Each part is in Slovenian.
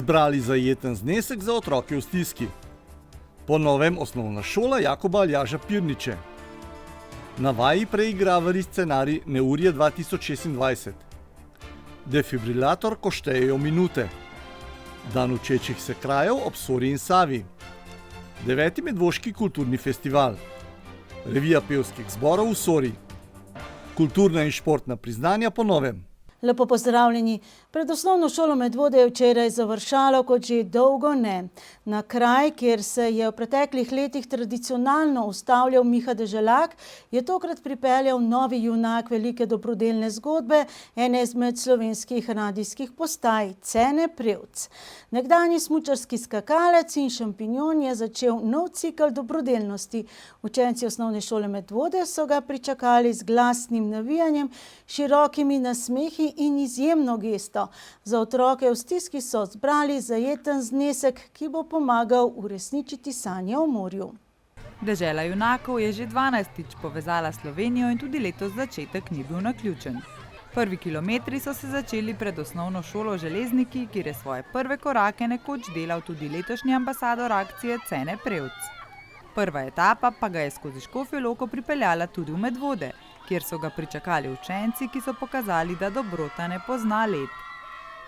zbrali zajeten znesek za otroke v stiski. Po novem osnovna šola Jakoba Aljaža Pirniče. Na vaji preigravari scenarij Neurje 2026. Defibrilator, ko štejejo minute. Dan učečih se krajev ob Sori in Savi. 9. Medvoški kulturni festival. Revija pevskih zborov v Sori. Kulturna in športna priznanja po novem. Lepo pozdravljeni. Pred osnovno šolo Medvode je včeraj završalo kot že dolgo ne. Na kraj, kjer se je v preteklih letih tradicionalno ustavljal Miha Deželak, je tokrat pripeljal novi junak velike dobrodelne zgodbe, ene izmed slovenskih radijskih postaj, Cene Prevc. Nekdanji smučarski skakalec in šampinjon je začel nov cikel dobrodelnosti. Učenci osnovne šole Medvode so ga pričakali z glasnim navijanjem, širokimi nasmehi in izjemno gesto. Za otroke v stiski so zbrali zajeten znesek, ki bo pomagal uresničiti sanje o morju. Dežela junakov je že 12. povezala Slovenijo in tudi letos začetek ni bil naključen. Prvi kilometri so se začeli pred osnovno šolo Železniki, kjer je svoje prve korake nekoč delal tudi letošnji ambasador akcije Cene Prevc. Prva etapa pa ga je skozi Škofjo Loko pripeljala tudi v Medvode, kjer so ga pričakali učenci, ki so pokazali, da dobrota ne pozna let.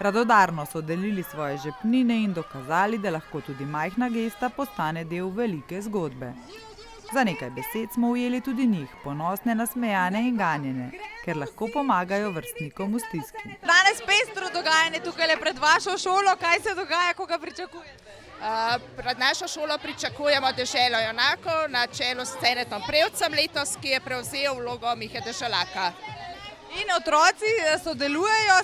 Radodarno so delili svoje žepnine in dokazali, da lahko tudi majhna gesta postane del velike zgodbe. Za nekaj besed smo ujeli tudi njih, ponosne, nasmejane in ganjene, ker lahko pomagajo vrstnikom v stiski. Danes pestro dogajanje tukaj pred vašo šolo, kaj se dogaja, koga pričakujete? Pred našo šolo pričakujemo Deželo junakov na čelu s Cenetom Prevcem letos, ki je prevzel vlogo Mihe Deželaka. In otroci sodelujejo,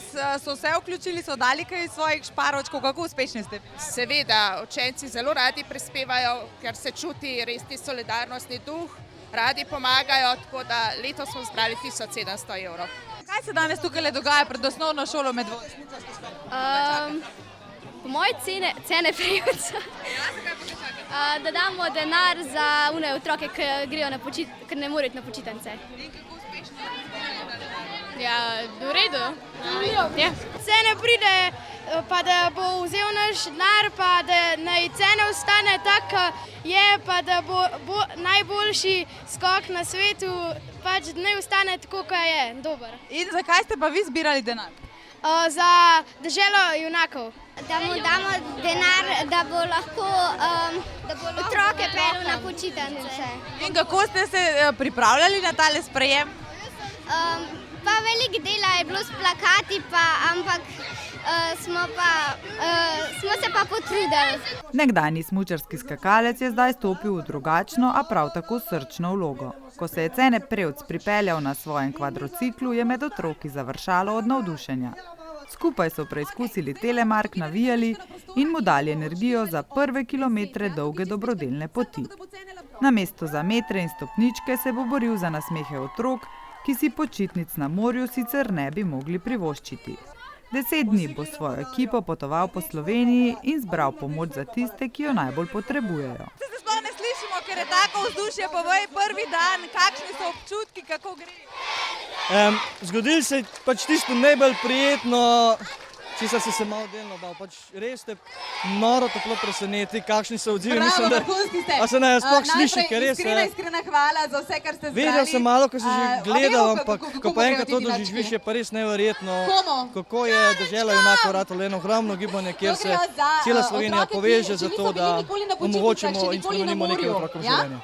so se vključili, so dali kaj svojih šparočkov, kako uspešni ste? Seveda, učenci zelo radi prispevajo, ker se čuti res solidarnostni duh, radi pomagajo, tako da letos smo zbrali 1700 evrov. Kaj se danes tukaj dogaja pred osnovno šolo Medvode? Po moje Cene Prevc, da damo denar za une otroke, ki ne morejo na počitnice. In kako uspešni ste? Ja, v redu. Ja. Cene pride, pa da bo vzel naš denar, pa da naj cena ostane tako, je, pa da bo najboljši skok na svetu, pač naj ostane tako, kot je, dober. In zakaj ste pa vi zbirali denar? Za Deželo junakov. Da mu damo denar, da bo lahko otroke peljal na počitnice. In kako ste se pripravljali na tale sprejem? Pa veliko dela je bilo s plakati, ampak smo se pa potrudili. Nekdanji smučarski skakalec je zdaj stopil v drugačno, a prav tako srčno vlogo. Ko se je Cene Prevc pripeljal na svojem kvadrociklu, je med otroki završalo od navdušenja. Skupaj so preizkusili telemark, navijali in mu dali energijo za prve kilometre dolge dobrodelne poti. Namesto za metre in stopničke se bo boril za nasmehe otrok, ki si počitnic na morju sicer ne bi mogli privoščiti. 10 dni bo svojo ekipo potoval po Sloveniji in zbral pomoč za tiste, ki jo najbolj potrebujejo. Se sploh ne slišimo, ker je tako vzdušje, povej prvi dan, kakšni so občutki, kako gre? Zgodilo se je pač tisto najbolj prijetno, čisto si se malo delno bal, pač res te noro toplo preseneti, kakšni so odzivi. Bravo, vrhunski ste. A se ne sploh sliši, ker res. Iskrena hvala za vse, kar ste zbrali. Videl sem malo, ko sem že gledal, ampak ko pa enkrat to doživiš, je pa res neverjetno, kako je Dežela junakov ratalo eno ogromno gibanje, kjer se cela Slovenija poveže za to, da omogočimo in spremenimo nekaj otrokom življenja.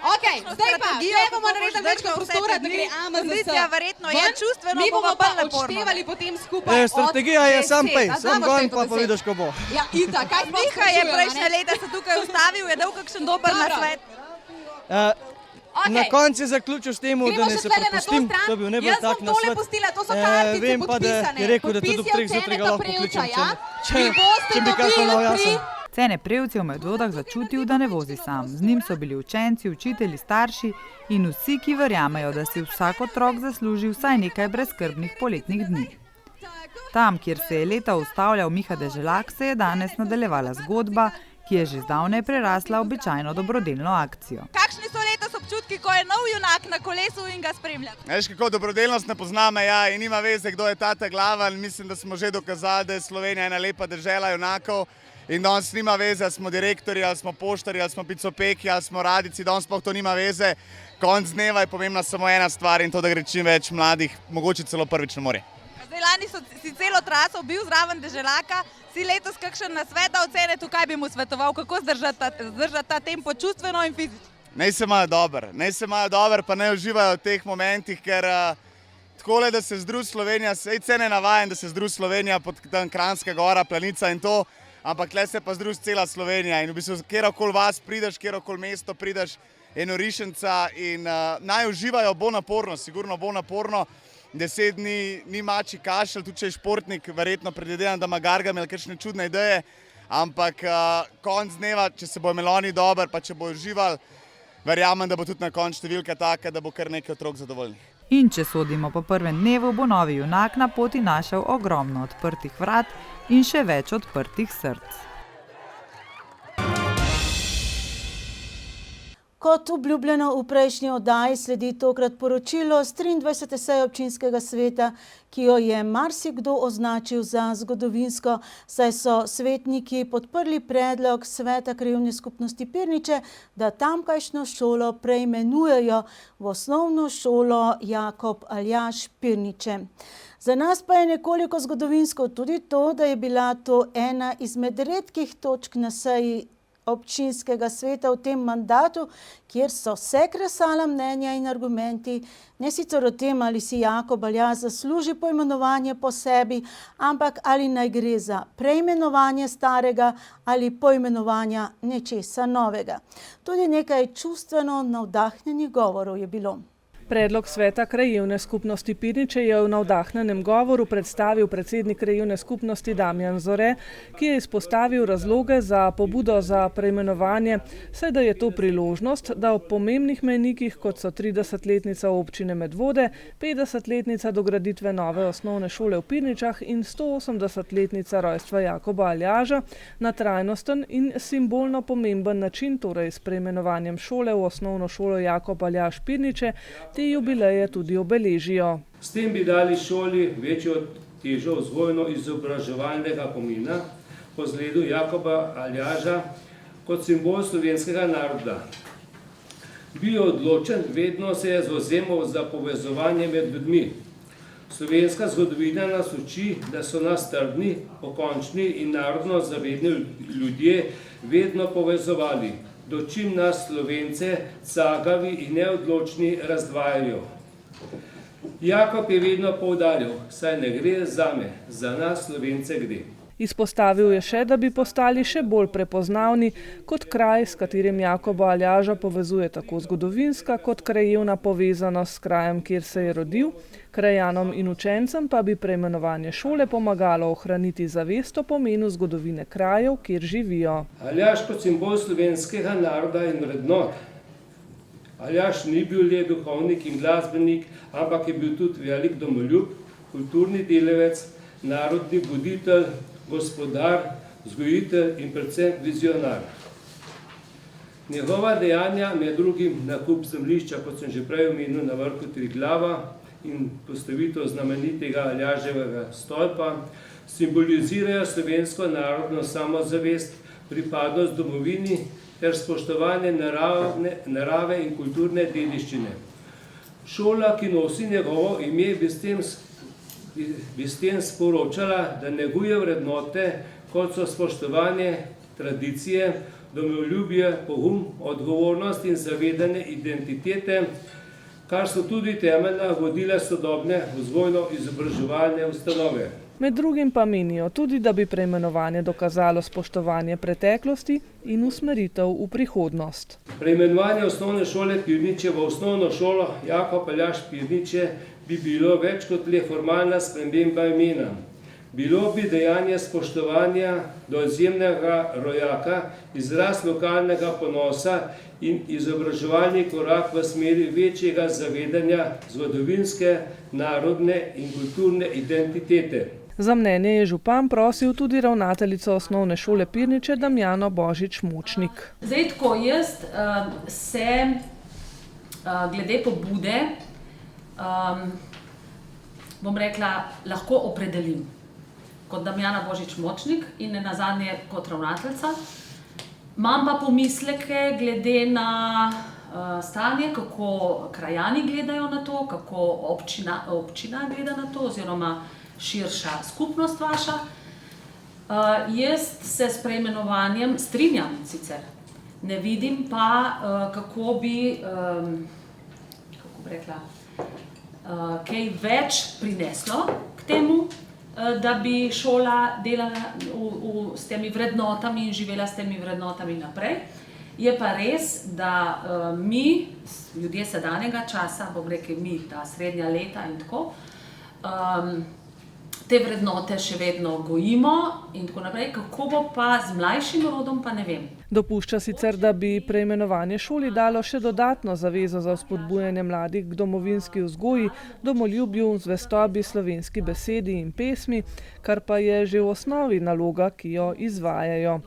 Ok, zdaj pa, zdaj bomo naredili več prostora, da gre AMZS. Verjetno je čustveno, mi bomo pa odštevali potem skupaj. Strategija je sam pej, sam gon pa vidiš, ko bo. Ja, Ita, kaj smo Miha je prejšnje leta se tukaj ustavil, je dal kakšen dober nasvet. Na koncu je zaključil s tem, da ne se prepustim, to je bil najbolj tak nasvet. Jaz bom tole pustila, to so kartice vem pa, da je rekel, da tudi ob 3 zjutraj ga lahko pokličem, če bi kako malo jasen. Cene Prevc je v Medvodah začutil, da ne vozi sam. Z njim so bili učenci, učitelji, starši in vsi, ki verjamejo, da si vsak otrok zasluži vsaj nekaj brezskrbnih poletnih dni. Tam, kjer se je leta ustavljal Miha Deželak, se je danes nadaljevala zgodba, ki je že zdavnaj prerasla običajno dobrodelno akcijo. Kakšni so letos občutki, ko je nov junak na kolesu in ga spremljate? Veš, kako dobrodelnost ne pozna meja in nima veze, kdo je tata glava. Mislim, da smo že dokazali, da je Slovenija ena lepa dežela junakov. In danes nima veze, ali smo direktorji, ali smo poštarji, ali smo picopeki, ali smo radici, danes pa to nima veze. Konec dneva je pomembna samo ena stvar in to, da gre čim več mladih, mogoče celo prvič na morje. Zdaj lani si celo traso bil zraven deželaka, si letos kakšen nasvet da ocene, tukaj bi mu svetoval, kako zdržati ta tempo čustveno in fizično? Naj se imajo dobro, pa naj uživajo v teh momentih, ker takole, da se združi Slovenija, sej cene navajen, da se združi Slovenija pod tam Kranjska gora, Planica in to, ampak tle se pa združi cela Slovenija in v bistvu kjerokoli vas prideš, kjerokoli mesto prideš, eno rišenca in naj uživajo, bo naporno, sigurno bo naporno. 10 dni ni mači kašelj, tudi če je športnik, verjetno predvidevam, da ima Gargamel kakšne čudne ideje, ampak konec dneva, če se bo imeli oni dobro, pa če bo uživali, verjamem, da bo tudi na koncu številka taka, da bo kar nekaj otrok zadovoljnih. In če sodimo po prvem dnevu, bo novi junak na poti našel ogromno odprtih vrat in še več odprtih src. Kot obljubljeno v prejšnji oddaji sledi tokrat poročilo z 23. seje občinskega sveta, ki jo je marsikdo označil za zgodovinsko, saj so svetniki podprli predlog Sveta krajevne skupnosti Pirniče, da tamkajšnjo šolo preimenujejo v osnovno šolo Jakob Aljaž Pirniče. Za nas pa je nekoliko zgodovinsko tudi to, da je bila to ena izmed redkih točk na seji občinskega sveta v tem mandatu, kjer so se kresala mnenja in argumenti, ne sicer o tem, ali si Jakob Aljaž zasluži poimenovanje po sebi, ampak ali naj gre za preimenovanje starega ali poimenovanja nečesa novega. Tudi nekaj čustveno navdahnjenih govorov je bilo. Predlog Sveta krajevne skupnosti Pirniče je v navdahnenem govoru predstavil predsednik krajevne skupnosti Damjan Zore, ki je izpostavil razloge za pobudo za preimenovanje, saj da je to priložnost, da ob pomembnih mejnikih, kot so 30-letnica občine Medvode, 50-letnica dograditve nove osnovne šole v Pirničah in 180-letnica rojstva Jakoba Aljaža, na trajnosten in simbolno pomemben način, torej s preimenovanjem šole v osnovno šolo Jakob Aljaž Pirniče, te jubileje tudi obeležijo. S tem bi dali šoli večjo težo vzgojno-izobraževalnega pomena po zgledu Jakoba Aljaža kot simbol slovenskega naroda. Bil odločen, vedno se je zavzemal za povezovanje med ljudmi. Slovenska zgodovina nas uči, da so nas trdni, pokončni in narodno zavedni ljudje vedno povezovali, dočim nas Slovence cagavi in neodločni razdvajajo. Jakob je vedno poudarjal, saj ne gre zame, za nas Slovence gre. Izpostavil je še, da bi postali še bolj prepoznavni kot kraj, s katerim Jakoba Aljaža povezuje tako zgodovinska kot krajevna povezanost s krajem, kjer se je rodil. Krajanom in učencem pa bi preimenovanje šole pomagalo ohraniti zavest o pomenu zgodovine krajev, kjer živijo. Aljaž kot simbol slovenskega naroda in vrednot. Aljaž ni bil le duhovnik in glasbenik, ampak je bil tudi velik domoljub, kulturni delavec, narodni voditelj, gospodar, vzgojitelj in predvsem vizionar. Njegova dejanja, med drugim nakup zemljišča, kot sem že prej omenil, na vrhu Triglava in postavitev znamenitega Aljaževega stolpa, simbolizirajo slovensko narodno samozavest, pripadnost domovini ter spoštovanje narave in kulturne dediščine. Šola, ki nosi njegovo ime, bi s tem sporočala, da neguje vrednote, kot so spoštovanje tradicije, domoljubje, pogum, odgovornost in zavedanje identitete, kar so tudi temeljna vodila sodobne vzgojno-izobraževalne ustanove. Med drugim pa menijo tudi, da bi preimenovanje dokazalo spoštovanje preteklosti in usmeritev v prihodnost. Preimenovanje osnovne šole Pirniče v osnovno šolo Jakob Aljaž Pirniče bi bilo več kot le formalna sprememba imena. Bilo bi dejanje spoštovanja do izjemnega rojaka, izraz lokalnega ponosa in izobraževalni korak v smeri večjega zavedanja zgodovinske, narodne in kulturne identitete. Za mnenje je župan prosil tudi ravnateljico osnovne šole Pirniče Damjano Božič-Močnik. Zdaj, tako jaz se glede pobude, bom rekla, lahko opredelim kot Damjana Božič-Močnik in nenazadnje kot ravnateljica. Imam pa pomisleke glede na stanje, kako krajani gledajo na to, kako občina gleda na to, oziroma širša skupnost vaša. Jaz se s preimenovanjem strinjam sicer. Ne vidim pa, kako bi, kako bi rekla, kaj več prineslo k temu, da bi šola delala s temi vrednotami in živela s temi vrednotami naprej. Je pa res, da mi, ljudje sedanjega časa, bom rekel mi, ta srednja leta in tako, te vrednote še vedno gojimo in tako naprej. Kako bo pa z mlajšim rodom, pa ne vem. Dopušča sicer, da bi preimenovanje šoli dalo še dodatno zavezo za vzpodbujanje mladih k domovinski vzgoji, domoljubju, zvestobi, slovenski besedi in pesmi, kar pa je že v osnovi naloga, ki jo izvajajo.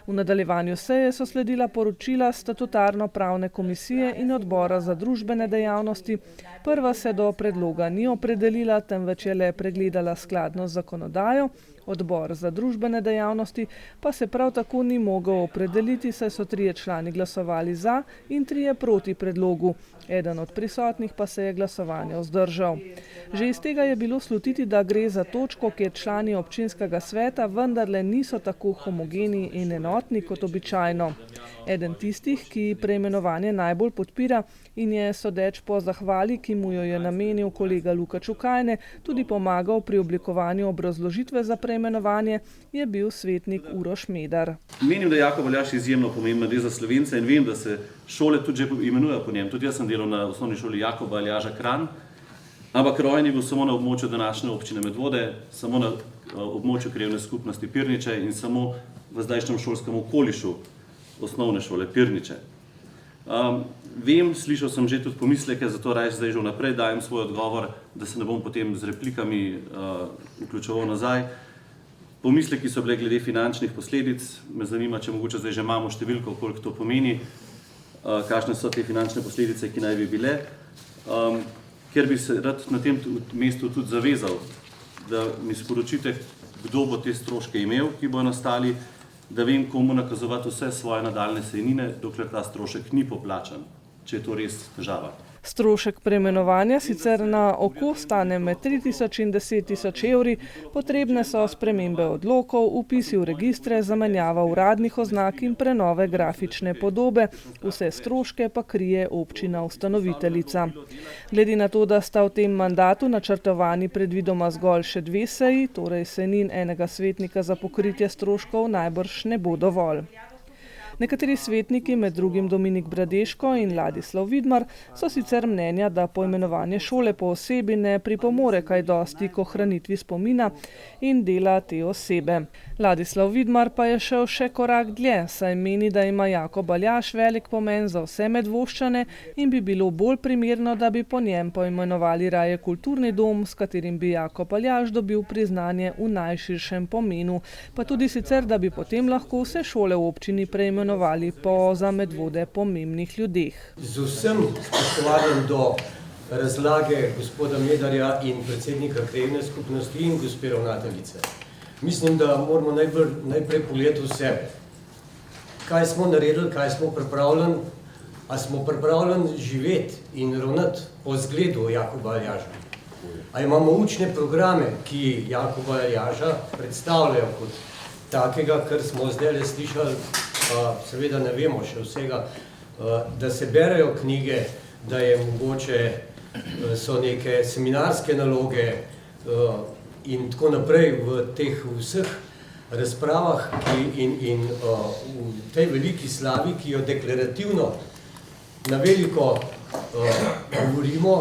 V nadaljevanju seje so sledila poročila statutarno-pravne komisije in odbora za družbene dejavnosti. Prva se do predloga ni opredelila, temveč je le pregledala skladnost z zakonodajo. Odbor za družbene dejavnosti pa se prav tako ni mogel opredeliti, saj so 3 člani glasovali za in 3 proti predlogu. Eden od prisotnih pa se je glasovanja vzdržal. Že iz tega je bilo slutiti, da gre za točko, kjer člani občinskega sveta vendarle niso tako homogeni in enotni kot običajno. Eden tistih, ki preimenovanje najbolj podpira in je sodeč po zahvali, ki mu jo je namenil kolega Luka Čukajne, tudi pomagal pri oblikovanju obrazložitve za preimenovanje, je bil svetnik Uroš Medar. Menim, da je Jakob Aljaž izjemno pomemben del za Slovence in vem, da se šole tudi že imenujejo po njem. Tudi jaz sem delal na osnovni šoli Jakoba Aljaža Kranj, ampak rojen je bil samo na območju današnje občine Medvode, samo na območju krajevne skupnosti Pirniče in samo v zdajšnjem šolskem okolišu osnovne šole Pirniče. Vem, slišal sem že tudi pomisleke, zato raje zdaj že vnaprej dajem svoj odgovor, da se ne bom potem z replikami vključeval nazaj. Pomisleki so bile glede finančnih posledic. Me zanima, če mogoče zdaj že imamo številko, koliko to pomeni, kakšne so te finančne posledice, ki naj bi bile. Ker bi se rad na tem mestu tudi zavezal, da mi sporočite, kdo bo te stroške imel, ki bo nastali, da vem, komu nakazovati vse svoje nadaljne sejnine, dokler ta strošek ni poplačan, če je to res težava. Strošek preimenovanja sicer na oko stane med 3.000 in 10.000 evri, potrebne so spremembe odlokov, vpisi v registre, zamenjava uradnih oznak in prenove grafične podobe. Vse stroške pa krije občina ustanoviteljica. Glede na to, da sta v tem mandatu načrtovani predvidoma zgolj še 2 seji, torej sejnin enega svetnika za pokritje stroškov najbrž ne bo dovolj. Nekateri svetniki, med drugim Dominik Bradeško in Ladislav Vidmar, so sicer mnenja, da poimenovanje šole po osebi ne pripomore kaj dosti k ohranitvi spomina in dela te osebe. Ladislav Vidmar pa je šel še korak dlje, saj meni, da ima Jakob Aljaž velik pomen za vse Medvoščane in bi bilo bolj primerno, da bi po njem poimenovali raje kulturni dom, s katerim bi Jakob Aljaž dobil priznanje v najširšem pomenu, pa tudi sicer, da bi potem lahko vse šole v občini preimenovali po za Medvode pomembnih ljudeh. Z vsem spoštovanjem do razlage gospoda Medarja in predsednika krajevne skupnosti in gospe ravnateljice, mislim, da moramo najprej pogledati v sebe. Kaj smo naredili, kaj smo pripravljeni, a smo pripravljeni živeti in ravnati po zgledu Jakoba Aljaža. A imamo učne programe, ki Jakoba Aljaža predstavljajo kot takega, kar smo zdaj slišali, seveda ne vemo še vsega, da se berejo knjige, da je mogoče, so neke seminarske naloge in tako naprej v teh vseh razpravah in v tej veliki slavi, ki jo deklarativno na veliko govorimo,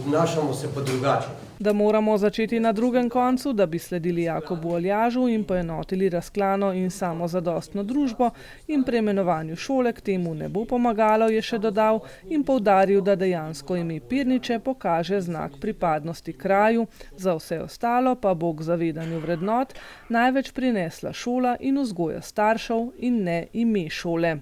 obnašamo se pa drugače. Da moramo začeti na drugem koncu, da bi sledili Jakobu Aljažu in poenotili razklano in samozadostno družbo in preimenovanju šole k temu ne bo pomagalo, je še dodal in poudaril, da dejansko ime Pirniče pokaže znak pripadnosti kraju, za vse ostalo pa bo k zavedanju vrednot največ prinesla šola in vzgoja staršev in ne ime šole.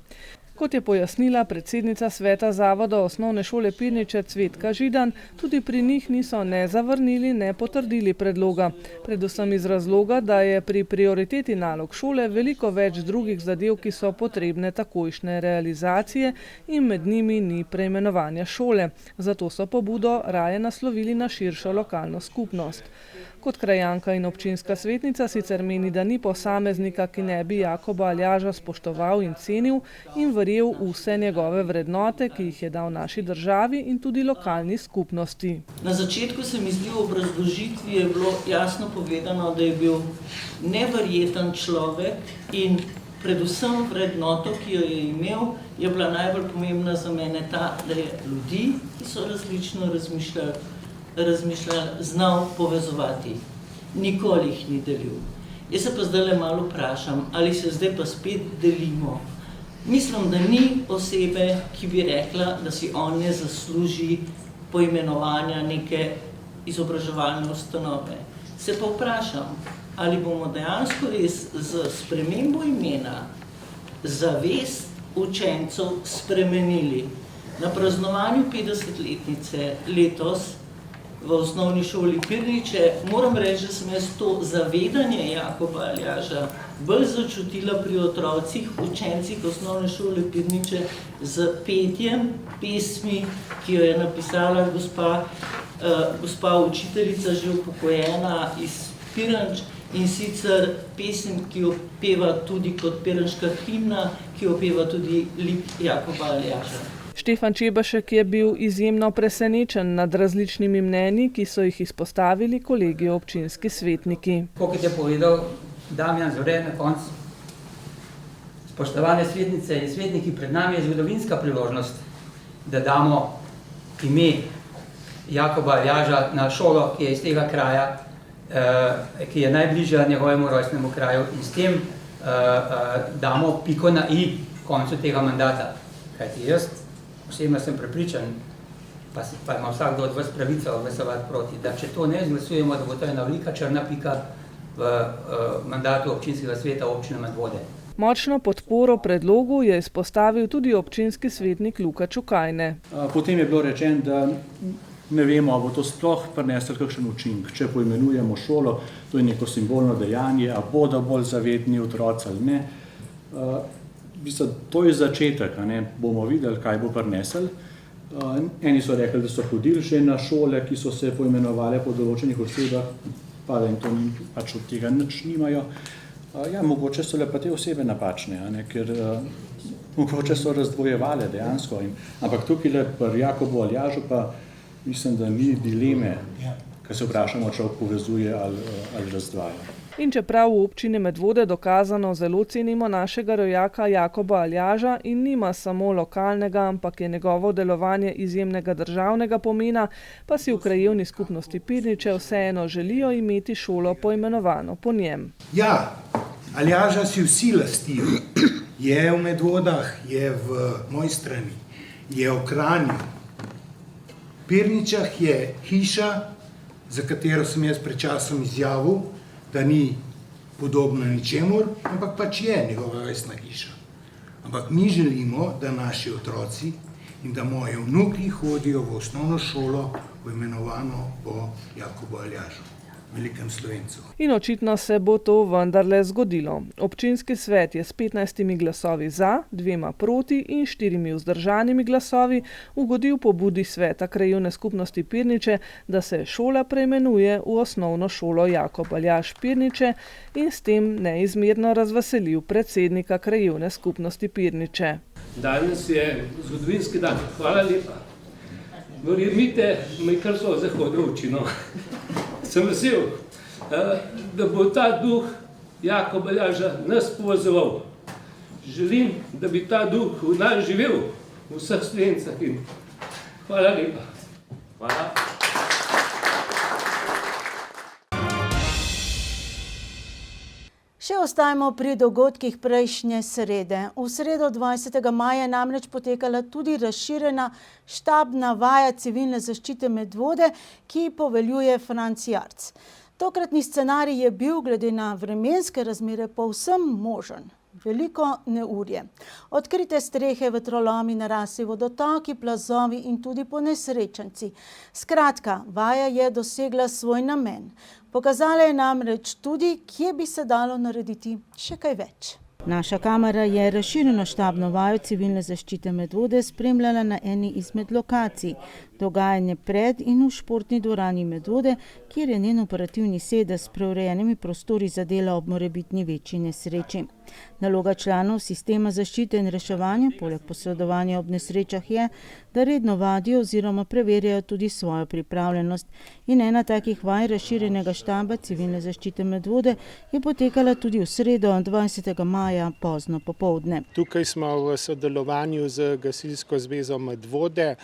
Kot je pojasnila predsednica sveta Zavoda osnovne šole Pirniče Cvetka Židan, tudi pri njih niso ne zavrnili, ne potrdili predloga. Predvsem iz razloga, da je pri prioriteti nalog šole veliko več drugih zadev, ki so potrebne takojšnje realizacije in med njimi ni preimenovanja šole. Zato so pobudo raje naslovili na širšo lokalno skupnost. Kot krajanka in občinska svetnica sicer meni, da ni posameznika, ki ne bi Jakoba Aljaža spoštoval in cenil in verjel v vse njegove vrednote, ki jih je dal naši državi in tudi lokalni skupnosti. Na začetku se mi zdi, v obrazložitvi je bilo jasno povedano, da je bil neverjeten človek in predvsem vrednoto, ki jo je imel, je bila najbolj pomembna za mene ta, da je ljudi, ki so različno razmišljali, znal povezovati. Nikoli jih ni delil. Jaz se pa zdaj malo vprašam, ali se zdaj pa spet delimo. Mislim, da ni osebe, ki bi rekla, da si on ne zasluži poimenovanja neke izobraževalne ustanove. Se pa vprašam, ali bomo dejansko res z spremembo imena zavest učencev spremenili. Na praznovanju 50-letnice letos v osnovni šoli Pirniče moram reči, da sem jaz to zavedanje Jakoba Aljaža bolj začutila pri otrocih, učencih osnovne šole Pirniče z petjem pesmi, ki jo je napisala gospa učiteljica, že upokojena iz Piranč, in sicer pesem, ki jo peva tudi kot piranška himna, ki jo peva tudi lik Jakoba Aljaža. Štefan Čebašek je bil izjemno presenečen nad različnimi mnenji, ki so jih izpostavili kolegi občinski svetniki. Kot je povedal Damjan Zore na koncu, spoštovane svetnice in svetniki, pred nami je zgodovinska priložnost, da damo ime Jakoba Aljaža na šolo, ki je iz tega kraja, ki je najbližja njegovemu rojstnemu kraju, in s tem damo piko na i koncu tega mandata. Kajti jaz osebno sem prepričan, pa ima vsakdo od vas pravico glasovati proti, da če to ne izglasujemo, da bo to ena velika črna pika v mandatu občinskega sveta občine Medvode. Močno podporo predlogu je izpostavil tudi občinski svetnik Luka Čukajne. Potem je bilo rečeno, da ne vemo, ali bo to sploh prineslo kakšen učinek. Če poimenujemo šolo, to je neko simbolno dejanje, a bodo bolj zavedni otroci ali ne. To je začetek, bomo videli, kaj bo prinesel. Eni so rekli, da so hodili že na šole, ki so se poimenovali po določenih osebah, pa da jim to pač od tega nič nimajo. Ja, mogoče so le pa te osebe napačne, ker mogoče so razdvojevale dejansko. Ampak tukaj le pri Jakobu Aljažu pa mislim, da ni dileme, ko se vprašamo, če povezuje ali razdvaja. In čeprav v občini Medvode dokazano zelo cenimo našega rojaka Jakoba Aljaža in nima samo lokalnega, ampak je njegovo delovanje izjemnega državnega pomena, pa si v krajevni skupnosti Pirniče vseeno želijo imeti šolo poimenovano po njem. Ja, Aljaža si vsi lastijo. Je v Medvodah, je v Mojstrani, je v Kranju. V Pirničah je hiša, za katero sem jaz pred časom izjavil, da ni podobna ničemur, ampak pač je njegova rojstna hiša. Ampak mi želimo, da naši otroci in da moji vnuki hodijo v osnovno šolo, poimenovano po Jakobu Aljažu, velikem Slovencu. In očitno se bo to vendarle zgodilo. Občinski svet je s 15 glasovi za, 2 proti in 4 vzdržanimi glasovi ugodil pobudi sveta krajevne skupnosti Pirniče, da se šola preimenuje v osnovno šolo Jakob Aljaž Pirniče in s tem neizmerno razveselil predsednika krajevne skupnosti Pirniče. Danes je zgodovinski dan. Hvala lepa. Verjemite, me kar so zahodil oči, no. Sem vesel, da bo ta duh Jakoba Aljaža nas povezoval. Želim, da bi ta duh v nas živel, v vseh Slovencah. Hvala lepa. Hvala. Še ostajamo pri dogodkih prejšnje srede. V sredo 20. maja je namreč potekala tudi razširjena štabna vaja civilne zaščite Medvode, ki poveljuje Franc Jarc. Tokratni scenarij je bil glede na vremenske razmere povsem možen. Veliko neurje. Odkrite strehe, vetrolomi, narasli vodotoki, plazovi in tudi ponesrečenci. Skratka, vaja je dosegla svoj namen. Pokazala je namreč tudi, kje bi se dalo narediti še kaj več. Naša kamera je razširjeno štabno vajo civilne zaščite Medvode spremljala na eni izmed lokacij. Dogajanje pred in v športni dvorani Medvode, kjer je njen operativni sedež s preurejenimi prostori zadela ob morebitni večji nesreči. Naloga članov sistema zaščite in reševanja, poleg posredovanja ob nesrečah je, da redno vadijo oziroma preverjajo tudi svojo pripravljenost. In ena takih vaj razširjenega štaba civilne zaščite Medvode je potekala tudi v sredo 20. maja pozno popoldne. Tukaj smo v sodelovanju z Gasilsko zvezo Medvode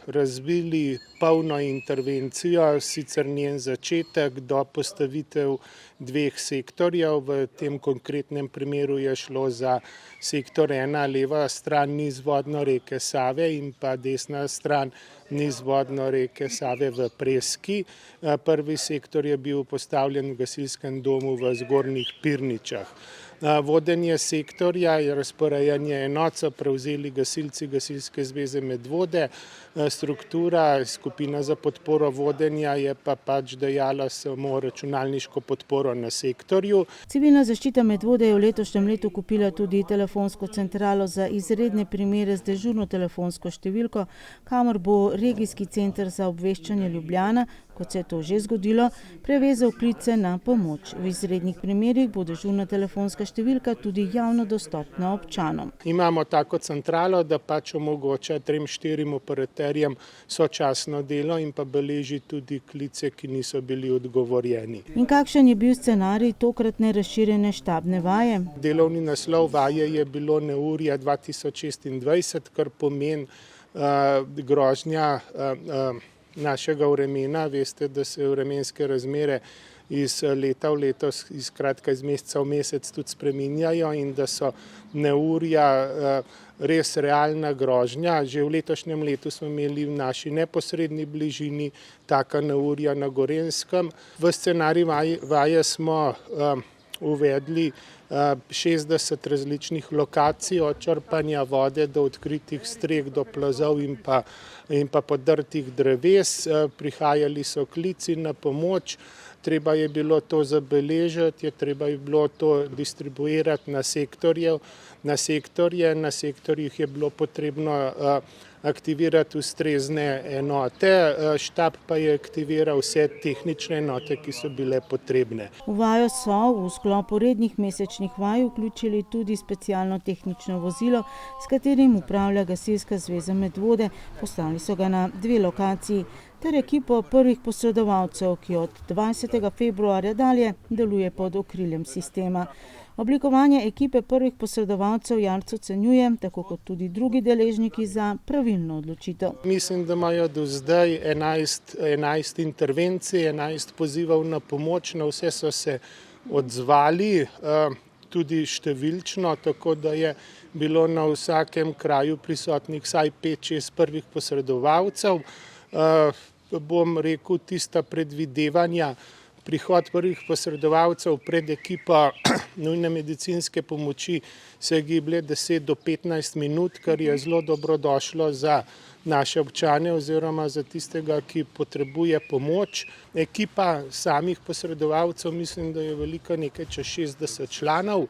razvili polno intervencijo, sicer njen začetek do postavitev dveh sektorjev. V tem konkretnem primeru je šlo za sektor 1, leva stran nizvodno reke Save in pa desna stran nizvodno reke Save v Preski. Prvi sektor je bil postavljen v gasilskem domu v Zgornjih Pirničah. Vodenje sektorja in razporejanje enot so prevzeli gasilci Gasilske zveze Medvode. Struktura, skupina za podporo vodenja je pa pač dajala samo računalniško podporo na sektorju. Civilna zaščita Medvode je v letošnjem letu kupila tudi telefonsko centralo za izredne primere z dežurno telefonsko številko, kamor bo regijski center za obveščanje Ljubljana, kot se je to že zgodilo, prevezal klice na pomoč. V izrednih primerih bo dežurna telefonska številka tudi javno dostopna občanom. Imamo tako centralo, da pač omogoča 3-4 operaterjem sočasno delo in pa beleži tudi klice, ki niso bili odgovorjeni. In kakšen je bil scenarij tokratne razširjene štabne vaje? Delovni naslov vaje je bilo neurja 2026, kar pomeni grožnja našega vremena. Veste, da se vremenske razmere iz leta v leto, skratka iz meseca v mesec tudi spreminjajo in da so neurja res realna grožnja. Že v letošnjem letu smo imeli v naši neposredni bližini taka neurja na Gorenjskem. V scenarij vaje smo uvedli 60 različnih lokacij, od črpanja vode do odkritih streh, do plazov in pa podrtih dreves. Prihajali so klici na pomoč, treba je bilo to zabeležiti, treba je bilo to distribuirati na sektorje. Na sektorjih je bilo potrebno aktivirati ustrezne enote, štab pa je aktiviral vse tehnične enote, ki so bile potrebne. V vajo so v sklopu rednih mesečnih vaj vključili tudi specialno tehnično vozilo, s katerim upravlja Gasilska zveza Medvode. Poslali so ga na 2 lokaciji, ter ekipo prvih posredovalcev, ki od 20. februarja dalje deluje pod okriljem sistema. Oblikovanje ekipe prvih posredovalcev Jarc ocenjuje, tako kot tudi drugi deležniki, za pravilno odločitev. Mislim, da imajo do zdaj 11 intervencij, 11 pozivov na pomoč, na vse so se odzvali, tudi številčno, tako da je bilo na vsakem kraju prisotnih vsaj 5-6 prvih posredovalcev. Bom rekel, tista predvidevanja, prihod prvih posredovalcev pred ekipo nujne medicinske pomoči se giblje 10 do 15 minut, kar je zelo dobrodošlo za naše občane oziroma za tistega, ki potrebuje pomoč. Ekipa samih posredovalcev mislim, da je velika nekaj čez 60 članov.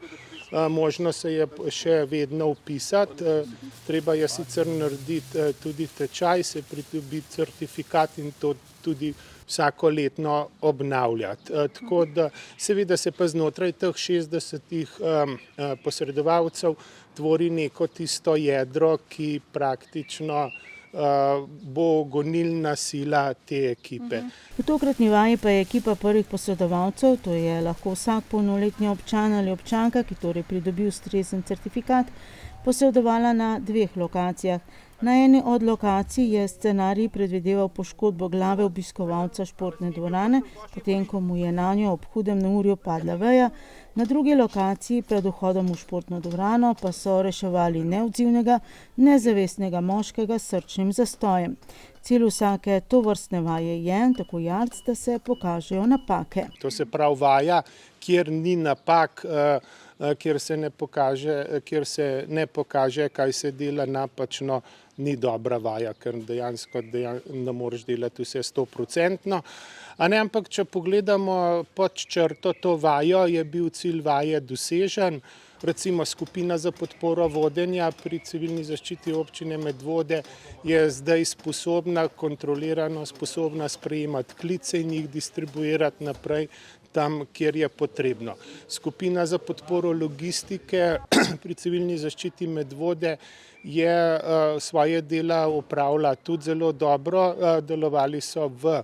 Možno se je še vedno vpisati, treba je sicer narediti tudi tečaj, se pridobiti certifikat in to tudi vsako letno obnavljati. Tako da seveda se pa znotraj teh 60 posredovalcev tvori neko tisto jedro, ki praktično bo gonilna sila te ekipe. V tokratni vaji pa je ekipa prvih posredovalcev, to je lahko vsak polnoletni občan ali občanka, ki torej pridobi ustrezen certifikat, posredovala na 2 lokacijah. Na eni od lokacij je scenarij predvideval poškodbo glave obiskovalca športne dvorane, potem ko mu je nanjo ob hudem neurju padla veja. Na drugi lokaciji pred vhodom v športno dvorano pa so reševali neodzivnega, nezavestnega moškega s srčnim zastojem. Cilj vsake tovrstne vaje je, tako Jarc, da se pokažejo napake. To se pravi vaja, kjer ni napak, kjer se ne pokaže, kaj se dela napačno, ni dobra vaja, ker dejansko ne moreš delati vse 100%. Ampak, če pogledamo pod črto to vajo, je bil cilj vaje dosežen. Recimo skupina za podporo vodenja pri civilni zaščiti občine Medvode je zdaj kontrolirano sposobna sprejemati klice in jih distribuirati naprej tam, kjer je potrebno. Skupina za podporo logistike pri civilni zaščiti Medvode je svoje dela opravila tudi zelo dobro. Delovali so v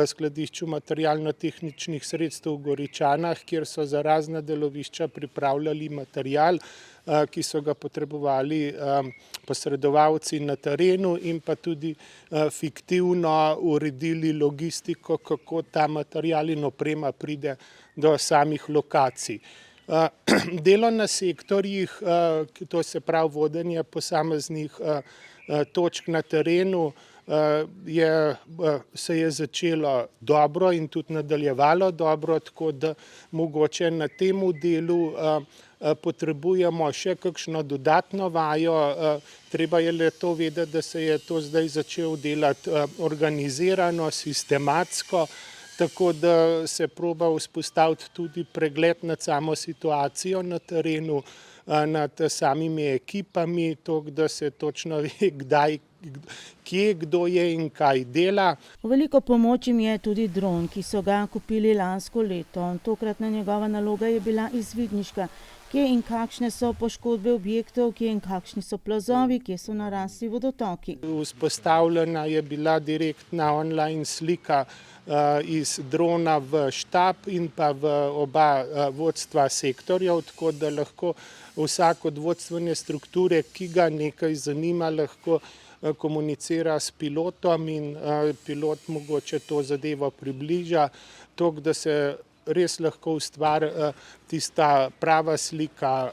skladišču materialno-tehničnih sredstev v Goričanah, kjer so za razna delovišča pripravljali material, ki so ga potrebovali posredovalci na terenu in pa tudi fiktivno uredili logistiko, kako ta material in oprema pride do samih lokacij. Delo na sektorjih, to se pravi vodenje posameznih točk na terenu, se je začelo dobro in tudi nadaljevalo dobro, tako da mogoče na tem delu potrebujemo še kakšno dodatno vajo. Treba je le to vedeti, da se je to zdaj začel delati organizirano, sistematsko, tako da se proba vzpostaviti tudi pregled nad samo situacijo na terenu, nad samimi ekipami, tako da se točno ve, kje, kdo je in kaj dela. V veliko pomoč jim je tudi dron, ki so ga kupili lansko leto. Tokratna njegova naloga je bila izvidniška. Kje in kakšne so poškodbe objektov, kje in kakšni so plazovi, kje so narasli vodotoki. Vzpostavljena je bila direktna online slika iz drona v štab in pa v oba vodstva sektorjev, tako da lahko vsak od vodstvene strukture, ki ga nekaj zanima, lahko komunicira s pilotom in pilot mogoče to zadevo približa, tako da se res lahko ustvari tista prava slika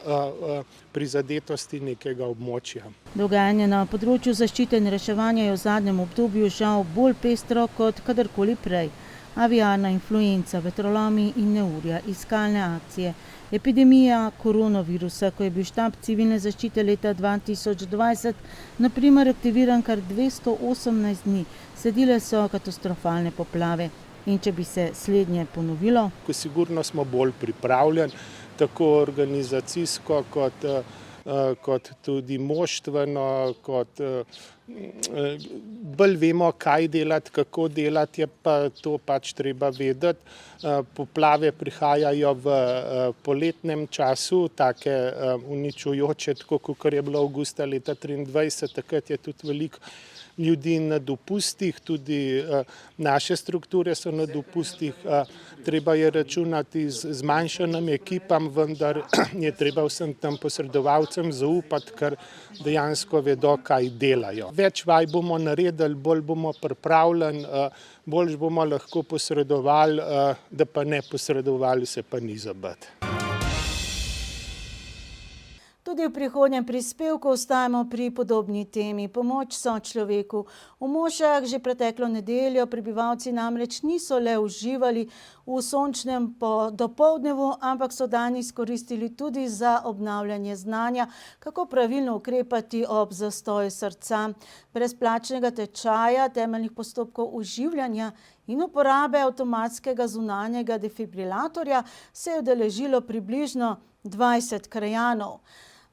prizadetosti nekega območja. Dogajanje na področju zaščite in reševanja je v zadnjem obdobju žal bolj pestro kot kadarkoli prej. Aviarna influenca, vetrolomi in neurja, iskalne akcije, epidemija koronavirusa, ko je bil štab civilne zaščite leta 2020 na primer aktiviran kar 218 dni, sledile so katastrofalne poplave. In če bi se slednje ponovilo? Sigurno smo bolj pripravljeni, tako organizacijsko kot tudi moštveno, kot bolj vemo, kaj delati, kako delati, je pa to pač treba vedeti. Poplave prihajajo v poletnem času, take uničujoče, tako kot je bilo avgusta leta 2023, takrat je tudi veliko ljudi na dopustih, tudi naše strukture so na dopustih, treba je računati z zmanjšanim ekipam, vendar je treba vsem tam posredovalcem zaupati, ker dejansko vedo, kaj delajo. Več vaj bomo naredili, bolj bomo pripravljeni, bolj bomo lahko posredovali, da pa ne posredovali, se pa ni zabati. Tudi v prihodnjem prispevku ostajamo pri podobni temi, pomoč sočloveku. V Mošah že preteklo nedeljo prebivalci namreč niso le uživali v sončnem dopoldnevu, ampak so dan izkoristili tudi za obnavljanje znanja, kako pravilno ukrepati ob zastoju srca. Brezplačnega tečaja, temeljnih postopkov oživljanja in uporabe avtomatskega zunanjega defibrilatorja se je udeležilo približno 20 krajanov.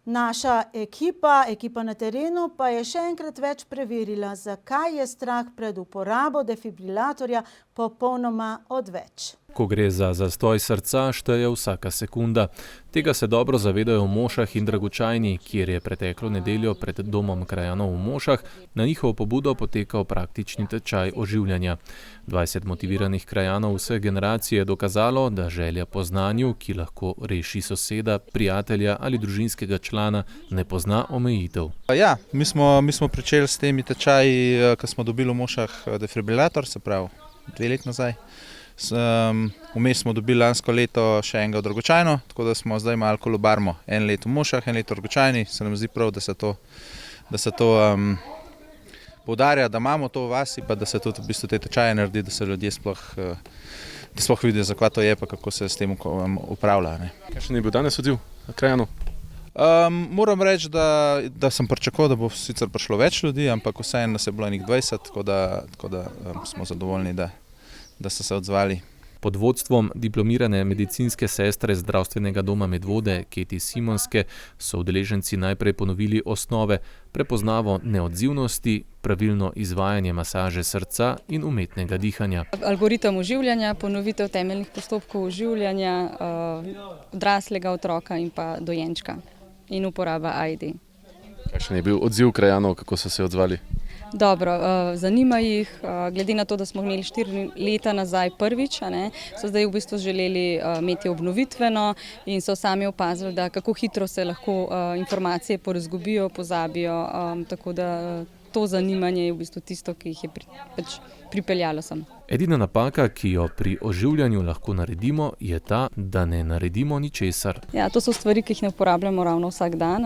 Naša ekipa na terenu pa je še enkrat več preverila, zakaj je strah pred uporabo defibrilatorja popolnoma odveč. Ko gre za zastoj srca, šteje vsaka sekunda. Tega se dobro zavedajo v Mošah in Dragočajni, kjer je preteklo nedeljo pred domom krajanov v Mošah na njihovo pobudo potekal praktični tečaj oživljanja. 20 motiviranih krajanov vse generacije je dokazalo, da želja po znanju, ki lahko reši soseda, prijatelja ali družinskega člana, ne pozna omejitev. Ja, mi smo pričeli s temi tečaji, ko smo dobili v Mošah defibrilator, se pravi 2 leti nazaj. Vmes smo dobili lansko leto še enega v Dragočajno, tako da smo zdaj malo kolobarimo. 1 let v Mošah, 1 let v Dragočajni. Se nam zdi prav, da se to poudarja, da imamo to v vasi, pa da se tudi v bistvu te tečaje naredi, da se ljudje sploh vidijo, za kva to je, pa kako se s tem upravlja. Kakšen je bil danes odziv krajanov? Moram reči, da sem pričakoval, da bo sicer prišlo več ljudi, ampak vseeno nas je bilo enih 20, tako da smo zadovoljni, da so se odzvali. Pod vodstvom diplomirane medicinske sestre zdravstvenega doma Medvode, Keti Simonske, so udeleženci najprej ponovili osnove, prepoznavo neodzivnosti, pravilno izvajanje masaže srca in umetnega dihanja. Algoritem oživljanja, ponovitev temeljnih postopkov oživljanja odraslega otroka in pa dojenčka in uporaba AED. Kakšen je bil odziv krajanov, kako so se odzvali? Dobro, zanima jih, glede na to, da smo imeli 4 leta nazaj prvič, so zdaj v bistvu želeli imeti obnovitveno in so sami opazili, da kako hitro se lahko informacije porazgubijo, pozabijo, tako da to zanimanje je v bistvu tisto, ki jih je pripeljalo sem. Edina napaka, ki jo pri oživljanju lahko naredimo, je ta, da ne naredimo ničesar. Ja, to so stvari, ki jih ne uporabljamo ravno vsak dan.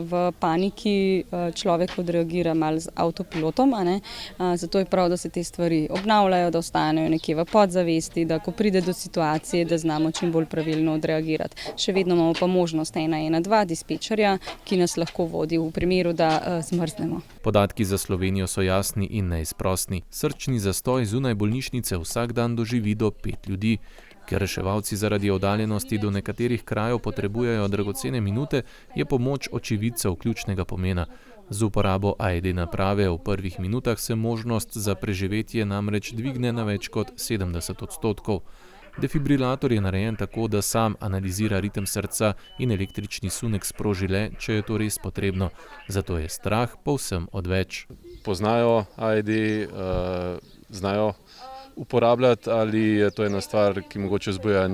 V paniki človek odreagira malo z avtopilotom, zato je prav, da se te stvari obnavljajo, da ostanejo nekje v podzavesti, da ko pride do situacije, da znamo čim bolj pravilno odreagirati. Še vedno imamo pa možnost 112 dispečerja, ki nas lahko vodi v primeru, da zmrznemo. Podatki za Slovenijo so jasni in neizprosni. Srčni zastoj zunaj bolnišnice vsak dan doživi do 5 ljudi. Ker reševalci zaradi oddaljenosti do nekaterih krajev potrebujejo dragocene minute, je pomoč očividcev ključnega pomena. Z uporabo AED naprave v prvih minutah se možnost za preživetje namreč dvigne na več kot 70%. Defibrilator je narejen tako, da sam analizira ritem srca in električni sunek sproži le, če je to res potrebno. Zato je strah povsem odveč. Poznajo AED, znajo uporabljati ali je to ena stvar, ki mogoče vzbuja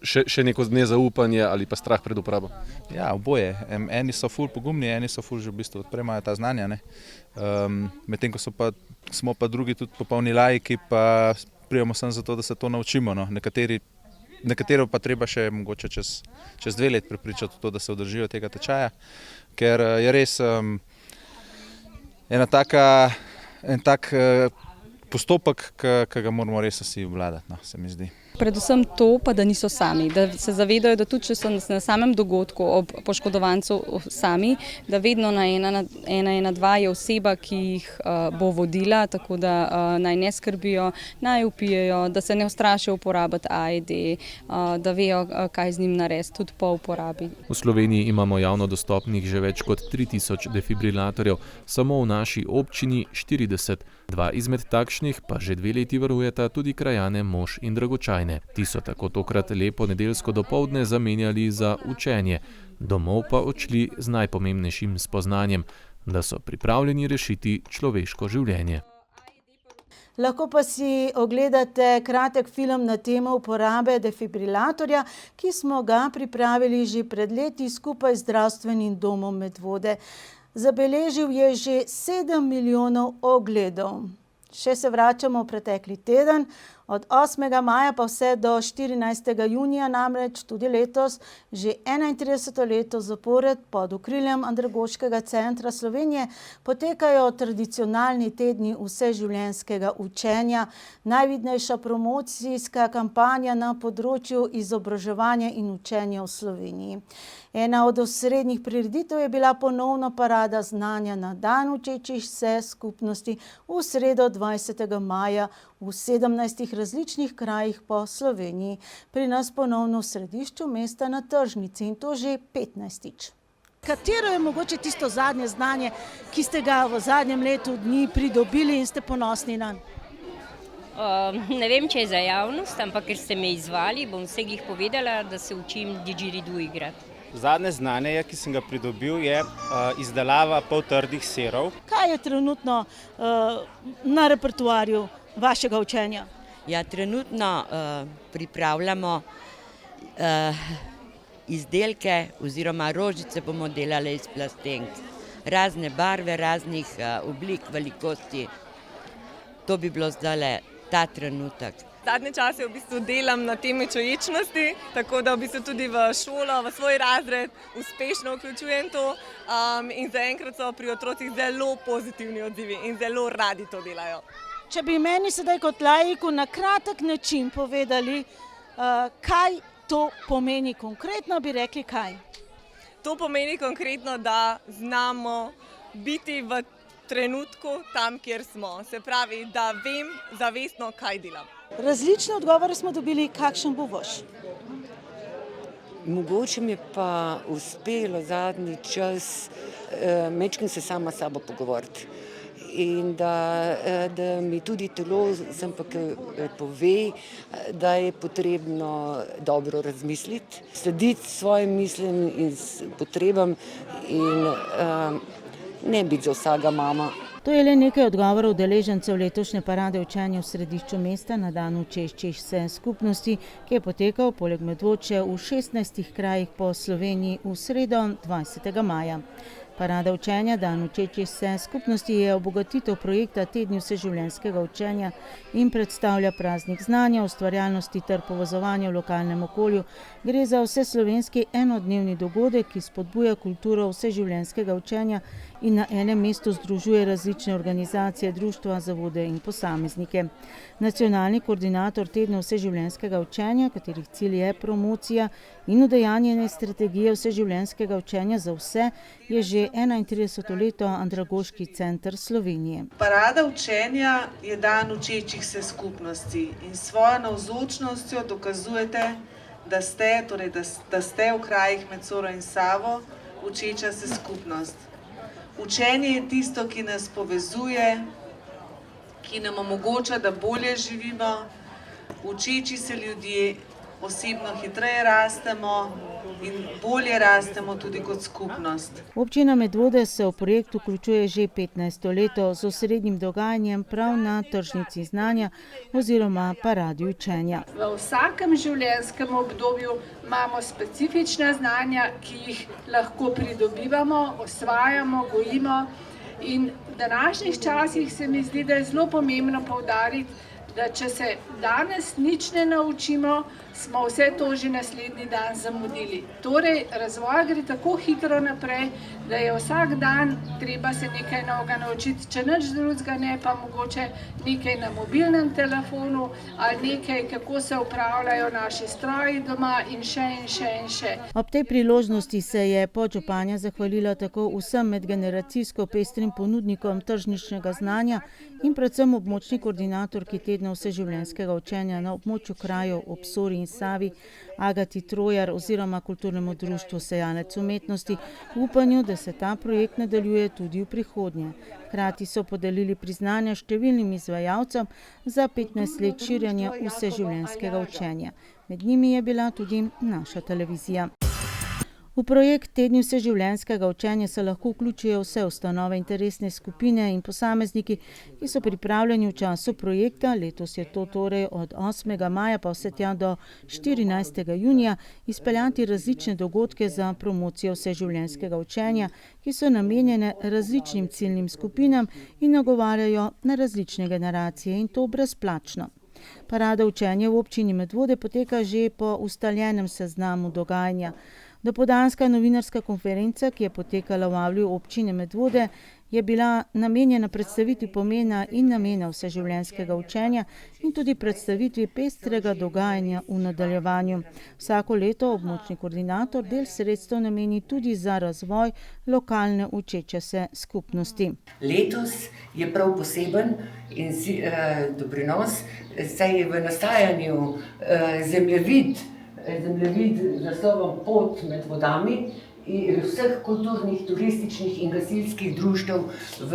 še neko nezaupanje ali pa strah pred uporabo? Ja, oboje. Eni so ful pogumni, eni so ful že v bistvu odpremajo ta znanja. Medtem ko smo pa drugi tudi popolni laiki, pa prijemo sem zato, da se to naučimo. Nekatero pa treba še mogoče čez 2 let prepričati v to, da se udržijo tega tečaja, ker je res en tak postopek, ki ga moramo res vsi obvladati, se mi zdi. Predvsem to, pa da niso sami, da se zavedajo, da tudi če so na samem dogodku ob poškodovancu sami, da vedno na 112 je oseba, ki jih bo vodila, tako da naj ne skrbijo, naj vpijejo, da se ne ustrašijo uporabiti AED, da vejo, kaj z njim narediti tudi po uporabi. V Sloveniji imamo javno dostopnih že več kot 3000 defibrilatorjev, samo v naši občini 40. 2 izmed takšnih pa že 2 leti varujeta tudi krajane Moš in Dragočajne. Ti so tako tokrat lepo nedeljsko dopoldne zamenjali za učenje, domov pa odšli z najpomembnejšim spoznanjem, da so pripravljeni rešiti človeško življenje. Lahko pa si ogledate kratek film na temo uporabe defibrilatorja, ki smo ga pripravili že pred leti skupaj z zdravstvenim domom Medvode. Zabeležil je že 7 milijonov ogledov. Še se vračamo v pretekli teden, od 8. maja pa vse do 14. junija, namreč tudi letos, že 31. leto zapored pod okriljem Andragoškega centra Slovenije potekajo tradicionalni tedni vseživljenjskega učenja, najvidnejša promocijska kampanja na področju izobraževanja in učenja v Sloveniji. Ena od osrednjih prireditev je bila ponovno parada znanja na dan učečih se skupnosti v sredo 20. maja v 17 različnih krajih po Sloveniji, pri nas ponovno v središču mesta na tržnici in to že 15. Katero je mogoče tisto zadnje znanje, ki ste ga v zadnjem letu dni pridobili in ste ponosni nanj? Ne vem, če je za javnost, ampak ker ste me izvali, bom vse jih povedala, da se učim didžeridu igrati. Zadnje znanje, ki sem ga pridobil, je izdelava poltrdih sirov. Kaj je trenutno na repertoarju vašega učenja? Ja, trenutno pripravljamo izdelke oziroma rožice bomo delali iz plastenk. Razne barve, raznih oblik, velikosti. To bi bilo zdaj ta trenutek. Zadnje čase v bistvu delam na temi čoječnosti, tako da v bistvu tudi v šolo, v svoj razred uspešno vključujem to in zaenkrat so pri otrocih zelo pozitivni odzivi in zelo radi to delajo. Če bi meni sedaj kot laiku na kratek način povedali, kaj to pomeni konkretno, bi rekli kaj? To pomeni konkretno, da znamo biti v trenutku tam, kjer smo. Se pravi, da vem zavestno, kaj delam. Različne odgovore smo dobili, kakšen bo vaš? Mogoče mi je pa uspelo zadnji čas majčkeno se sama s sabo pogovoriti. In da mi tudi telo pove, da je potrebno dobro razmisliti, slediti svojim mislim in potrebam in ne biti za vsega mama. To je le nekaj odgovorov udeležencev letošnje parade učenja v središču mesta na dan učečih se skupnosti, ki je potekal poleg Medvodče v 16 krajih po Sloveniji v sredo 20. maja. Parada učenja, dan učečih se skupnosti, je obogatitev projekta Tedni vseživljenjskega učenja in predstavlja praznik znanja, ustvarjalnosti ter povezovanja v lokalnem okolju. Gre za vseslovenski enodnevni dogodek, ki spodbuja kulturo vseživljenjskega učenja in na enem mestu združuje različne organizacije, društva, zavode in posameznike. Nacionalni koordinator Tedna vseživljenjskega učenja, katerih cilj je promocija in udejanjanje strategije vseživljenjskega učenja za vse, je že 31. leto Andragoški center Slovenije. Parada učenja je dan učečih se skupnosti in s svojo navzočnostjo dokazujete, da ste v krajih med Soro in Savo učeča se skupnost. Učenje je tisto, ki nas povezuje, ki nam omogoča, da bolje živimo. Učeči se ljudje osebno hitreje rastemo in bolje rastemo tudi kot skupnost. Občina Medvode se v projekt vključuje že 15. leto z osrednjim dogajanjem prav na tržnici znanja oziroma paradi učenja. V vsakem življenjskem obdobju imamo specifična znanja, ki jih lahko pridobivamo, osvajamo, gojimo. In v današnjih časih se mi zdi, da je zelo pomembno poudariti, da če se danes nič ne naučimo, smo vse to že naslednji dan zamudili. Torej, razvoj gre tako hitro naprej, da je vsak dan treba se nekaj novega naučiti, če nič drugega ne, pa mogoče nekaj na mobilnem telefonu ali nekaj, kako se upravljajo naši stroji doma in še in še in še. Ob tej priložnosti se je podžupanja zahvalila tako vsem medgeneracijsko pestrim ponudnikom tržničnega znanja in predvsem območni koordinatorki Tedna vseživljenjskega učenja na območju krajev ob Sori in Savi, Agati Trojar oziroma kulturnemu društvu Sejanec umetnosti, v upanju, da se ta projekt nadaljuje tudi v prihodnje. Hkrati so podelili priznanja številnim izvajalcem za 15 let širjenja vseživljenjskega učenja. Med njimi je bila tudi naša televizija. V projekt Tedni vseživljenjskega učenja se lahko vključijo vse ustanove, interesne skupine in posamezniki, ki so pripravljeni v času projekta, letos je to torej od 8. maja pa vse tja do 14. junija, izpeljati različne dogodke za promocijo vseživljenjskega učenja, ki so namenjene različnim ciljnim skupinam in nagovarjajo na različne generacije in to brezplačno. Parada učenja v občini Medvode poteka že po ustaljenem seznamu dogajanja. Dopoldanska novinarska konferenca, ki je potekala v avli občine Medvode, je bila namenjena predstavitvi pomena in namena vseživljenjskega učenja in tudi predstavitvi pestrega dogajanja v nadaljevanju. Vsako leto območni koordinator del sredstev nameni tudi za razvoj lokalne učeče se skupnosti. Letos je prav poseben in doprinos, saj je v nastajanju zemljevid z naslovom Pot med vodami in vseh kulturnih, turističnih in gasilskih društev v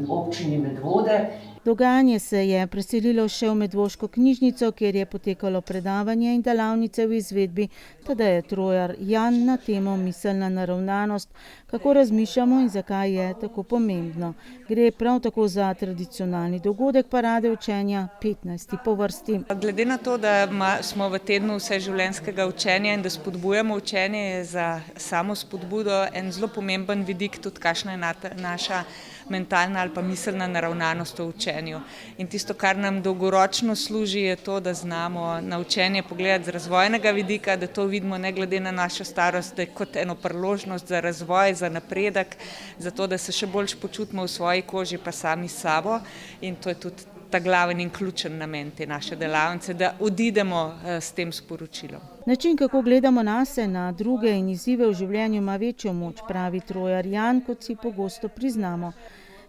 občini Medvode. Dogajanje se je preselilo še v Medvoško knjižnico, kjer je potekalo predavanje in delavnice v izvedbi Tadeje Trojar Jan na temo Miselna naravnanost, kako razmišljamo in zakaj je tako pomembno. Gre prav tako za tradicionalni dogodek parade učenja, 15. po vrsti. Glede na to, da smo v tednu vseživljenjskega učenja in da spodbujamo učenje, je za samo spodbudo en zelo pomemben vidik tudi, kakšna je naša mentalna ali pa miselna naravnanost v učenju. In tisto, kar nam dolgoročno služi, je to, da znamo na učenje pogledati z razvojnega vidika, da to vidimo ne glede na našo starost, da je kot eno priložnost za razvoj, za napredek, za to, da se še bolj počutimo v svoji koži pa sami s sabo. In to je tudi ta glaven in ključen namen te naše delavnice, da odidemo s tem sporočilom. Način, kako gledamo nase, na druge in izzive v življenju, ima večjo moč, pravi Trojar Jan, kot si pogosto priznamo.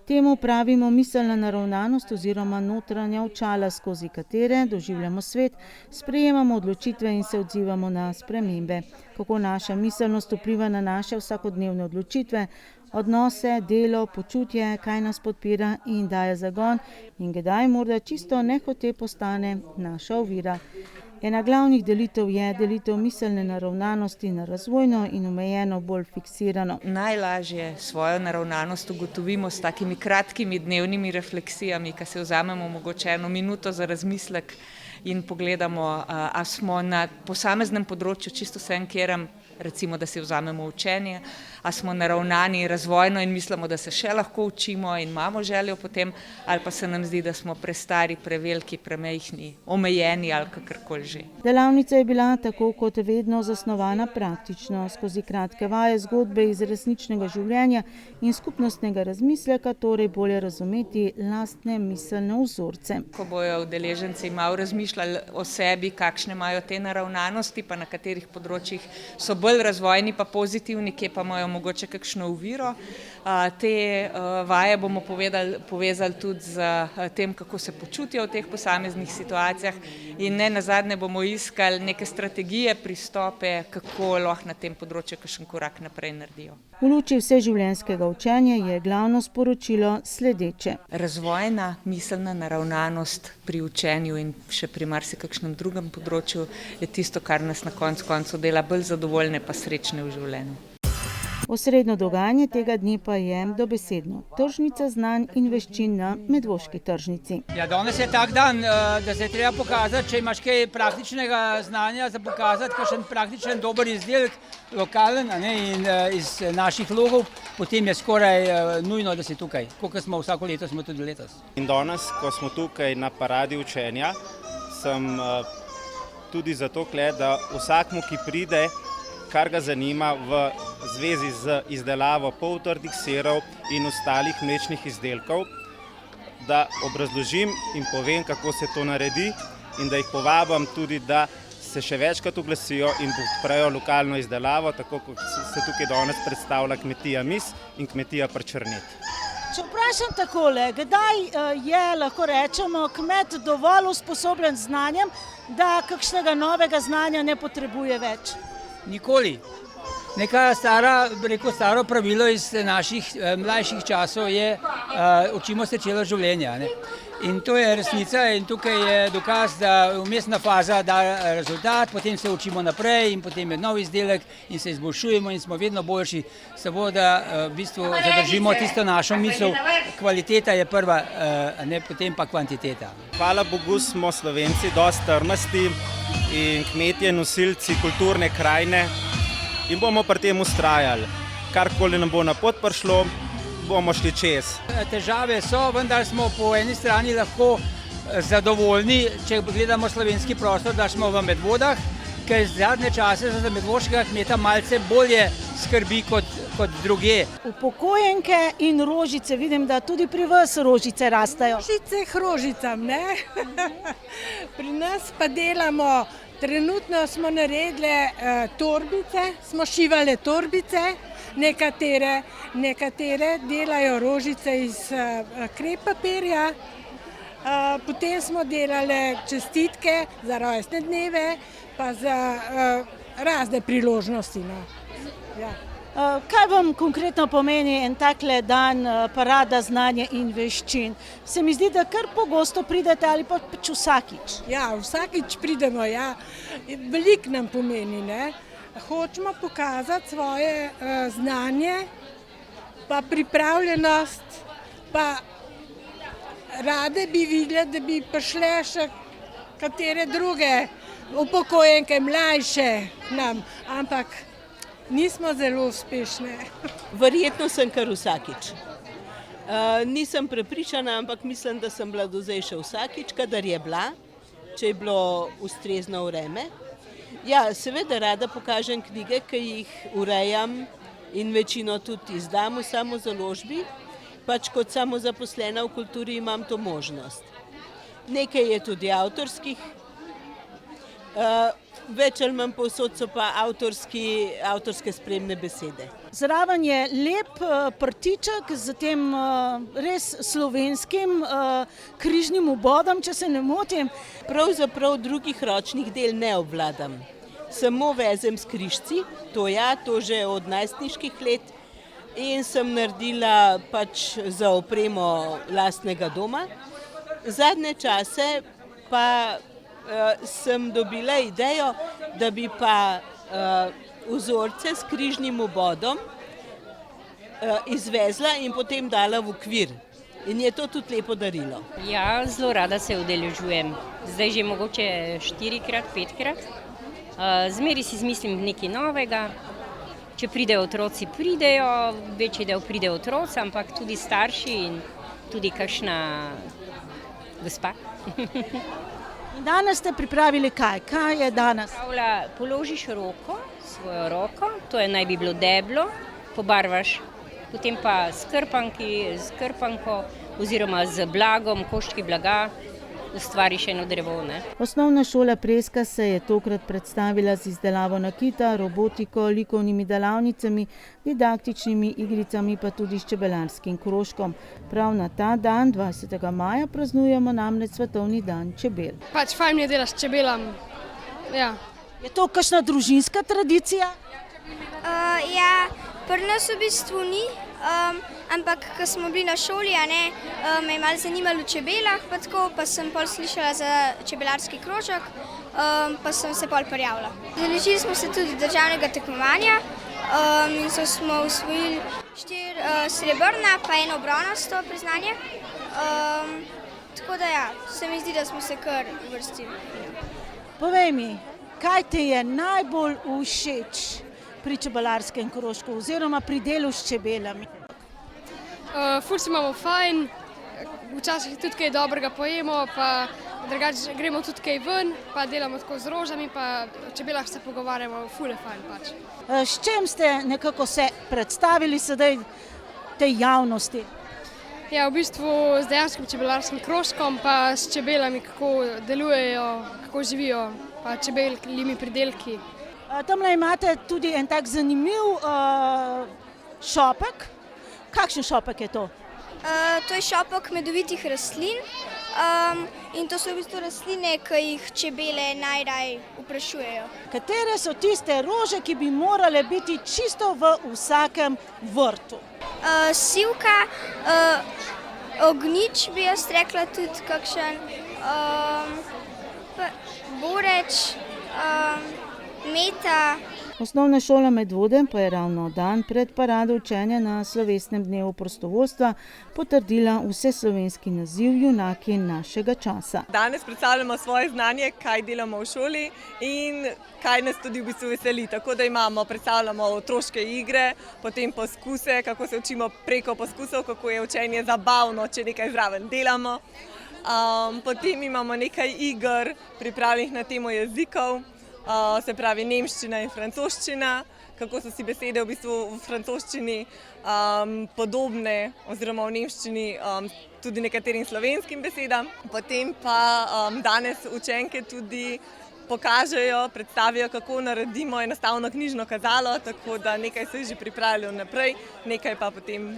Temu pravimo miselna naravnanost oziroma notranja očala, skozi katere doživljamo svet, sprejemamo odločitve in se odzivamo na spremembe. Kako naša miselnost vpliva na naše vsakodnevne odločitve, odnose, delo, počutje, kaj nas podpira in daje zagon in kdaj morda čisto nehote postane naša ovira. Ena glavnih delitev je delitev miselne naravnanosti na razvojno in omejeno bolj fiksirano. Najlažje svojo naravnanost ugotovimo s takimi kratkimi dnevnimi refleksijami, ko se vzamemo mogoče 1 minuto za razmislek in pogledamo, a smo na posameznem področju čisto vsem kjerem, recimo, da si vzamemo učenje, a smo naravnani razvojno in mislimo, da se še lahko učimo in imamo željo potem, ali pa se nam zdi, da smo prestari, preveliki, premejhni, omejeni ali kakorkoli že. Delavnica je bila tako kot vedno zasnovana praktično, skozi kratke vaje, zgodbe iz resničnega življenja in skupnostnega razmisleka, torej bolje razumeti lastne miselne vzorce. Ko bojo udeleženci malo razmišljali o sebi, kakšne imajo te naravnanosti, pa na katerih področjih so bolj razvojni pa pozitivni, kje pa imajo mogoče kakšno oviro. Te vaje bomo povezali tudi z tem, kako se počutijo v teh posameznih situacijah in ne nazadnje bomo iskali neke strategije, pristope, kako lahko na tem področju kakšen korak naprej naredijo. V luči vseživljenjskega učenja je glavno sporočilo sledeče. Razvojna miselna naravnanost pri učenju in še pri marsikakšnem drugem področju je tisto, kar nas na koncu dela bolj zadovoljne pa srečne v življenju. Osrednjo dogajanje tega dne pa je dobesedno tržnica znanj in veščin na Medvoški tržnici. Ja, danes je tak dan, da se je treba pokazati, če imaš kaj praktičnega znanja za pokazati, kakšen praktičen dober izdelek, lokalen in iz naših logov, potem je skoraj nujno, da si tukaj. Koliko smo vsako leto, smo tudi letos. In danes, ko smo tukaj na paradi učenja, sem tudi zato, da vsakmu, ki pride, kar ga zanima v zvezi z izdelavo poltrdih sirov in ostalih mlečnih izdelkov, da obrazložim in povem, kako se to naredi in da jih povabim tudi, da se še večkrat oglasijo in podprejo lokalno izdelavo, tako kot se tukaj danes predstavlja kmetija Mis in kmetija Prčrnet. Če vprašam takole, kdaj je, lahko rečemo, kmet dovolj usposobljen z znanjem, da kakšnega novega znanja ne potrebuje več? Nikoli. Neka staro pravilo iz naših mlajših časov je, učimo se celo življenje. In to je resnica in tukaj je dokaz, da vmesna faza da rezultat, potem se učimo naprej in potem je nov izdelek in se izboljšujemo in smo vedno boljši, samo da v bistvu zadržimo tisto našo misel, kvaliteta je prva, potem pa kvantiteta. Hvala Bogu smo Slovenci dosti trmasti in kmetje nosilci kulturne krajine in bomo pri tem vztrajali. Karkoli nam bo na pot prišlo, bomo šli čez. Težave so, vendar smo po eni strani lahko zadovoljni, če gledamo slovenski prostor, da smo v Medvodah, ker zadnje čase za medvoškega kmeta malce bolje skrbi kot druge. Upokojenke in rožice, vidim, da tudi pri vas rožice rastejo. Rožice k rožicam, ne? Pri nas pa delamo, trenutno smo naredile torbice, smo šivale torbice, nekatere delajo rožice iz krep papirja, potem smo delale čestitke za rojstne dneve, pa za razne priložnosti. Ja. Kaj vam konkretno pomeni en takle dan parada znanja in veščin? Se mi zdi, da kar pogosto pridete ali pa pač vsakič? Ja, vsakič pridemo, ja. Veliko nam pomeni, ne. Hočemo pokazati svoje znanje, pa pripravljenost, pa rade bi videli, da bi prišle še katere druge upokojenke, mlajše nam, ampak nismo zelo uspešne. Verjetno sem kar vsakič. Nisem prepričana, ampak mislim, da sem bila do zdaj še vsakič, kadar je bila, če je bilo ustrezno vreme. Ja, seveda rada pokažem knjige, ki jih urejam in večino tudi izdam v samozaložbi. Pač kot samozaposlena v kulturi imam to možnost. Nekaj je tudi avtorskih, več ali manj povsod so pa avtorske spremne besede. Zraven je lep prtiček z tem res slovenskim križnim vbodom, če se ne motim. Pravzaprav drugih ročnih del ne obvladam. Samo vezem s križci, to že od najstniških let. In sem naredila pač za opremo lastnega doma. Zadnje čase pa sem dobila idejo, da bi pa vzorce s križnim vbodom izvezla in potem dala v okvir. In je to tudi lepo darilo. Ja, zelo rada se udeležujem. Zdaj že mogoče 4-krat, 5-krat. Zmeri si izmislim nekaj novega. Če pridejo otroci, pridejo, večji del pridejo otroci, ampak tudi starši in tudi kakšna gospa. In danes ste pripravili kaj? Kaj je danes? Položiš roko, svojo roko, to je naj bi bilo deblo, pobarvaš, potem pa s krpanko oziroma z blagom, koščki blaga, ustvariš eno drevo. Ne? Osnovna šola Preska se je tokrat predstavila z izdelavo nakita, robotiko, likovnimi delavnicami, didaktičnimi igricami, pa tudi s čebelarskim krožkom. Prav na ta dan, 20. maja, praznujemo namreč Svetovni dan čebel. Pač fajn je delati s čebelami. Ja. Je to kakšna družinska tradicija? Ja, pri nas v bistvu ni. Ampak, ko smo bili na šoli, me je malo zanimalo o čebelah, pa sem pol slišala za čebelarski krožek, pa sem se pol prijavila. Udeležili smo se tudi državnega tekmovanja in smo osvojili 4 srebrna, pa 1 bronasto priznanje. Tako da ja, se mi zdi, da smo se kar uvrstili. Povej mi, kaj ti je najbolj všeč pri čebelarskem krožku oziroma pri delu s čebelami? Ful se imamo fajn, včasih tudi kaj dobrega pojemo, pa drugače gremo tudi kaj ven, pa delamo tako z rožami, pa o čebelah se pogovarjamo, ful je fajn pač. S čem ste nekako se predstavili sedaj tej javnosti? Ja, v bistvu z dejanskim čebelarskim krožkom, pa s čebelami, kako delujejo, kako živijo, pa čebeljimi pridelki. Tamle imate tudi en tak zanimiv šopek. Kakšen šopek je to? To je šopek medovitih rastlin in to so v bistvu rastline, ki jih čebele najraje vprašujejo. Katere so tiste rože, ki bi morale biti čisto v vsakem vrtu? Sivka, ognjič bi jaz rekla tudi kakšen, boreč, meta. Osnovna šola Medvode pa je ravno dan pred parado učenja na slovesnem dnevu prostovoljstva potrdila vseslovenski naziv Junaki našega časa. Danes predstavljamo svoje znanje, kaj delamo v šoli in kaj nas tudi v bistvu veseli. Tako da predstavljamo otroške igre, potem poskuse, kako se učimo preko poskusov, kako je učenje zabavno, če nekaj zraven delamo. Potem imamo nekaj iger pripravljenih na temo jezikov. Se pravi nemščina in francoščina, kako so si besede v bistvu v francoščini podobne oziroma v nemščini tudi nekaterim slovenskim besedam. Potem pa danes učenke tudi pokažejo, predstavijo, kako naredimo enostavno knjižno kazalo, tako da nekaj se je že pripravilo naprej, nekaj pa potem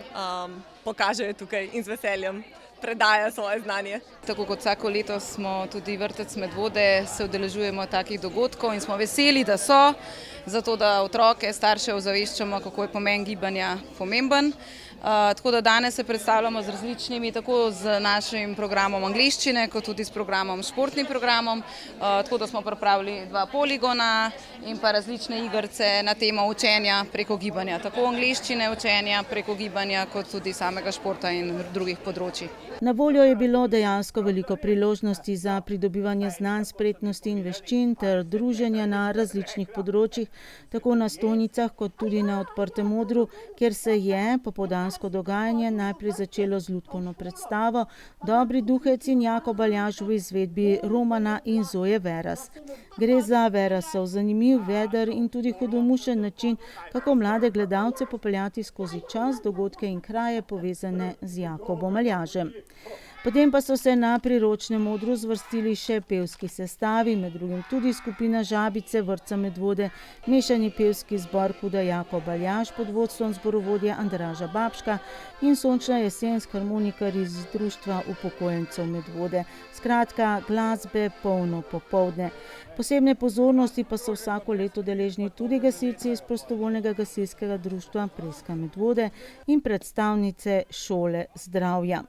pokažejo tukaj in z veseljem predaja svoje znanje. Tako kot vsako leto smo tudi Vrtec Medvode, se udeležujemo takih dogodkov in smo veseli, da so, zato da otroke, starše ozaveščamo, kako je pomen gibanja pomemben. Tako da danes se predstavljamo z različnimi, tako z našim programom angleščine, kot tudi s programom športnim programom. Tako da smo pripravili 2 poligona in pa različne igrice na temo učenja preko gibanja. Tako angleščine učenja preko gibanja, kot tudi samega športa in drugih področji. Na voljo je bilo dejansko veliko priložnosti za pridobivanje znanj, spretnosti in veščin ter druženja na različnih področjih, tako na stojnicah kot tudi na odprtem odru, kjer se je popoldansko dogajanje najprej začelo z lutkovno predstavo Dobri duhec in Jakob Aljaž v izvedbi Romana in Zoje Veras. Gre za Verasov zanimiv, veder in tudi hudomušen način, kako mlade gledalce popeljati skozi čas, dogodke in kraje povezane z Jakobom Aljažem. Potem pa so se na priročnem odru zvrstili še pevski sestavi, med drugim tudi skupina Žabice, Vrtca Medvode, mešani pevski zbor Huda Jakob Aljaž pod vodstvom zborovodja Andraža Babška in Sončna jesen s harmonikarji iz Društva upokojencev Medvode. Skratka, glasbe polno popoldne. Posebne pozornosti pa so vsako leto deležni tudi gasilci iz prostovoljnega gasilskega društva Preska Medvode in predstavnice šole zdravja.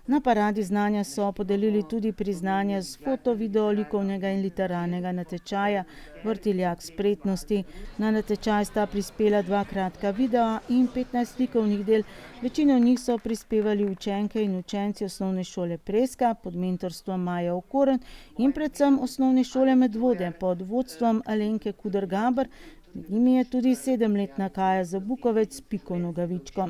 Na paradi znanja so podelili tudi priznanja z foto, video, likovnega in literarnega natečaja Vrtiljak spretnosti. Na natečaj sta prispela 2 kratka videa in 15 likovnih del. Večino njih so prispevali učenke in učenci osnovne šole Preska pod mentorstvom Maje Okoren in predvsem osnovne šole Medvode pod vodstvom Alenke Kudar-Gaber. Med njimi je tudi 7-letna Kaja Zabukovec s Piko Nogavičko.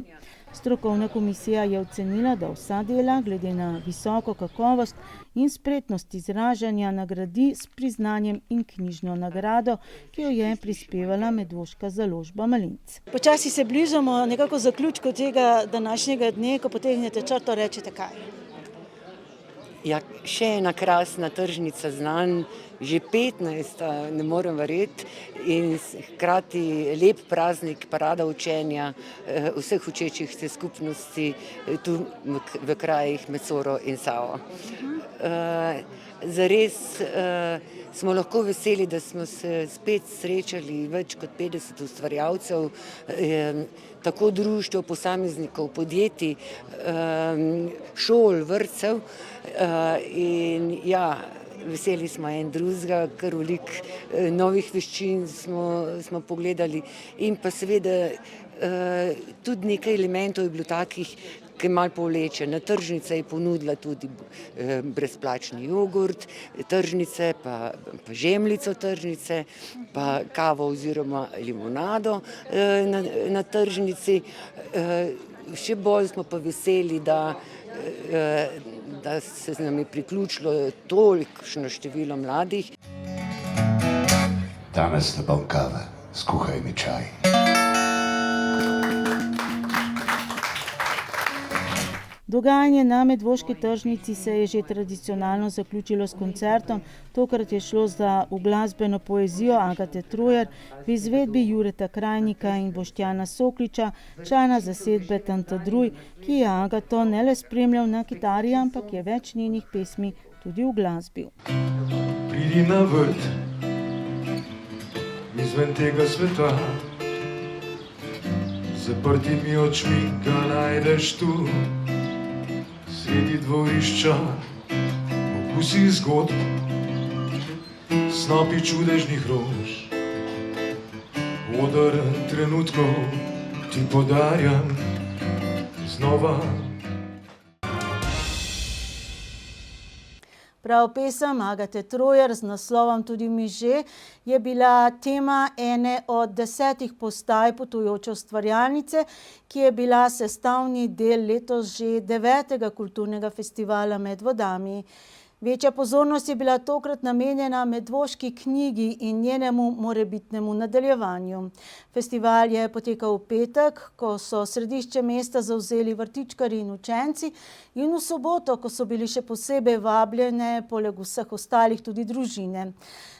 Strokovna komisija je ocenila, da vsa dela, glede na visoko kakovost in spretnost izražanja, nagradi s priznanjem in knjižno nagrado, ki jo je prispevala medvoška založba Malinc. Počasi se bližamo nekako zaključku tega današnjega dne, ko potegnete črto, rečete kaj? Ja, še ena krasna tržnica znanj, že 15, ne morem verjeti, in hkrati lep praznik, parada učenja vseh učečih se skupnosti tu v krajih med Soro in Savo. Zares smo lahko veseli, da smo se spet srečali več kot 50 ustvarjalcev, tako društev, posameznikov, podjetij, šol, vrtcev in ja, veseli smo en drugega, kar veliko novih veščin smo pogledali in pa seveda tudi nekaj elementov je bilo takih, ki malo povleče. Na tržnice je ponudila tudi brezplačni jogurt, tržnice, pa žemljico tržnice, pa kavo oziroma limonado na tržnici. Še bolj smo pa veseli, da se nam je priključilo tolikšno število mladih. Danes ne bom kave, skuhaj mi čaj. Dogajanje na Medvoški tržnici se je že tradicionalno zaključilo s koncertom. Tokrat je šlo za uglasbeno poezijo Agate Trojer v izvedbi Jureta Krajnika in Boštjana Sokliča, člana zasedbe Tanta Druj, ki je Agato ne le spremljal na kitari, ampak je več njenih pesmi tudi uglasbil. Pridi na vrt, izven tega sveta, zaprtimi očmi ga najdeš tu. Sredi dvorišča, okusi zgodb, snopi čudežnih rož. Oder trenutkov ti podarjam znova. Prav pesem Agate Trojer z naslovom Tudi mi že je bila tema ene od 10 postaj potujoče ustvarjalnice, ki je bila sestavni del letos že 9. kulturnega festivala Med vodami. Večja pozornost je bila tokrat namenjena Medvoški knjigi in njenemu morebitnemu nadaljevanju. Festival je potekal v petek, ko so središče mesta zavzeli vrtičkarji in učenci, in v soboto, ko so bili še posebej vabljene, poleg vseh ostalih tudi družine.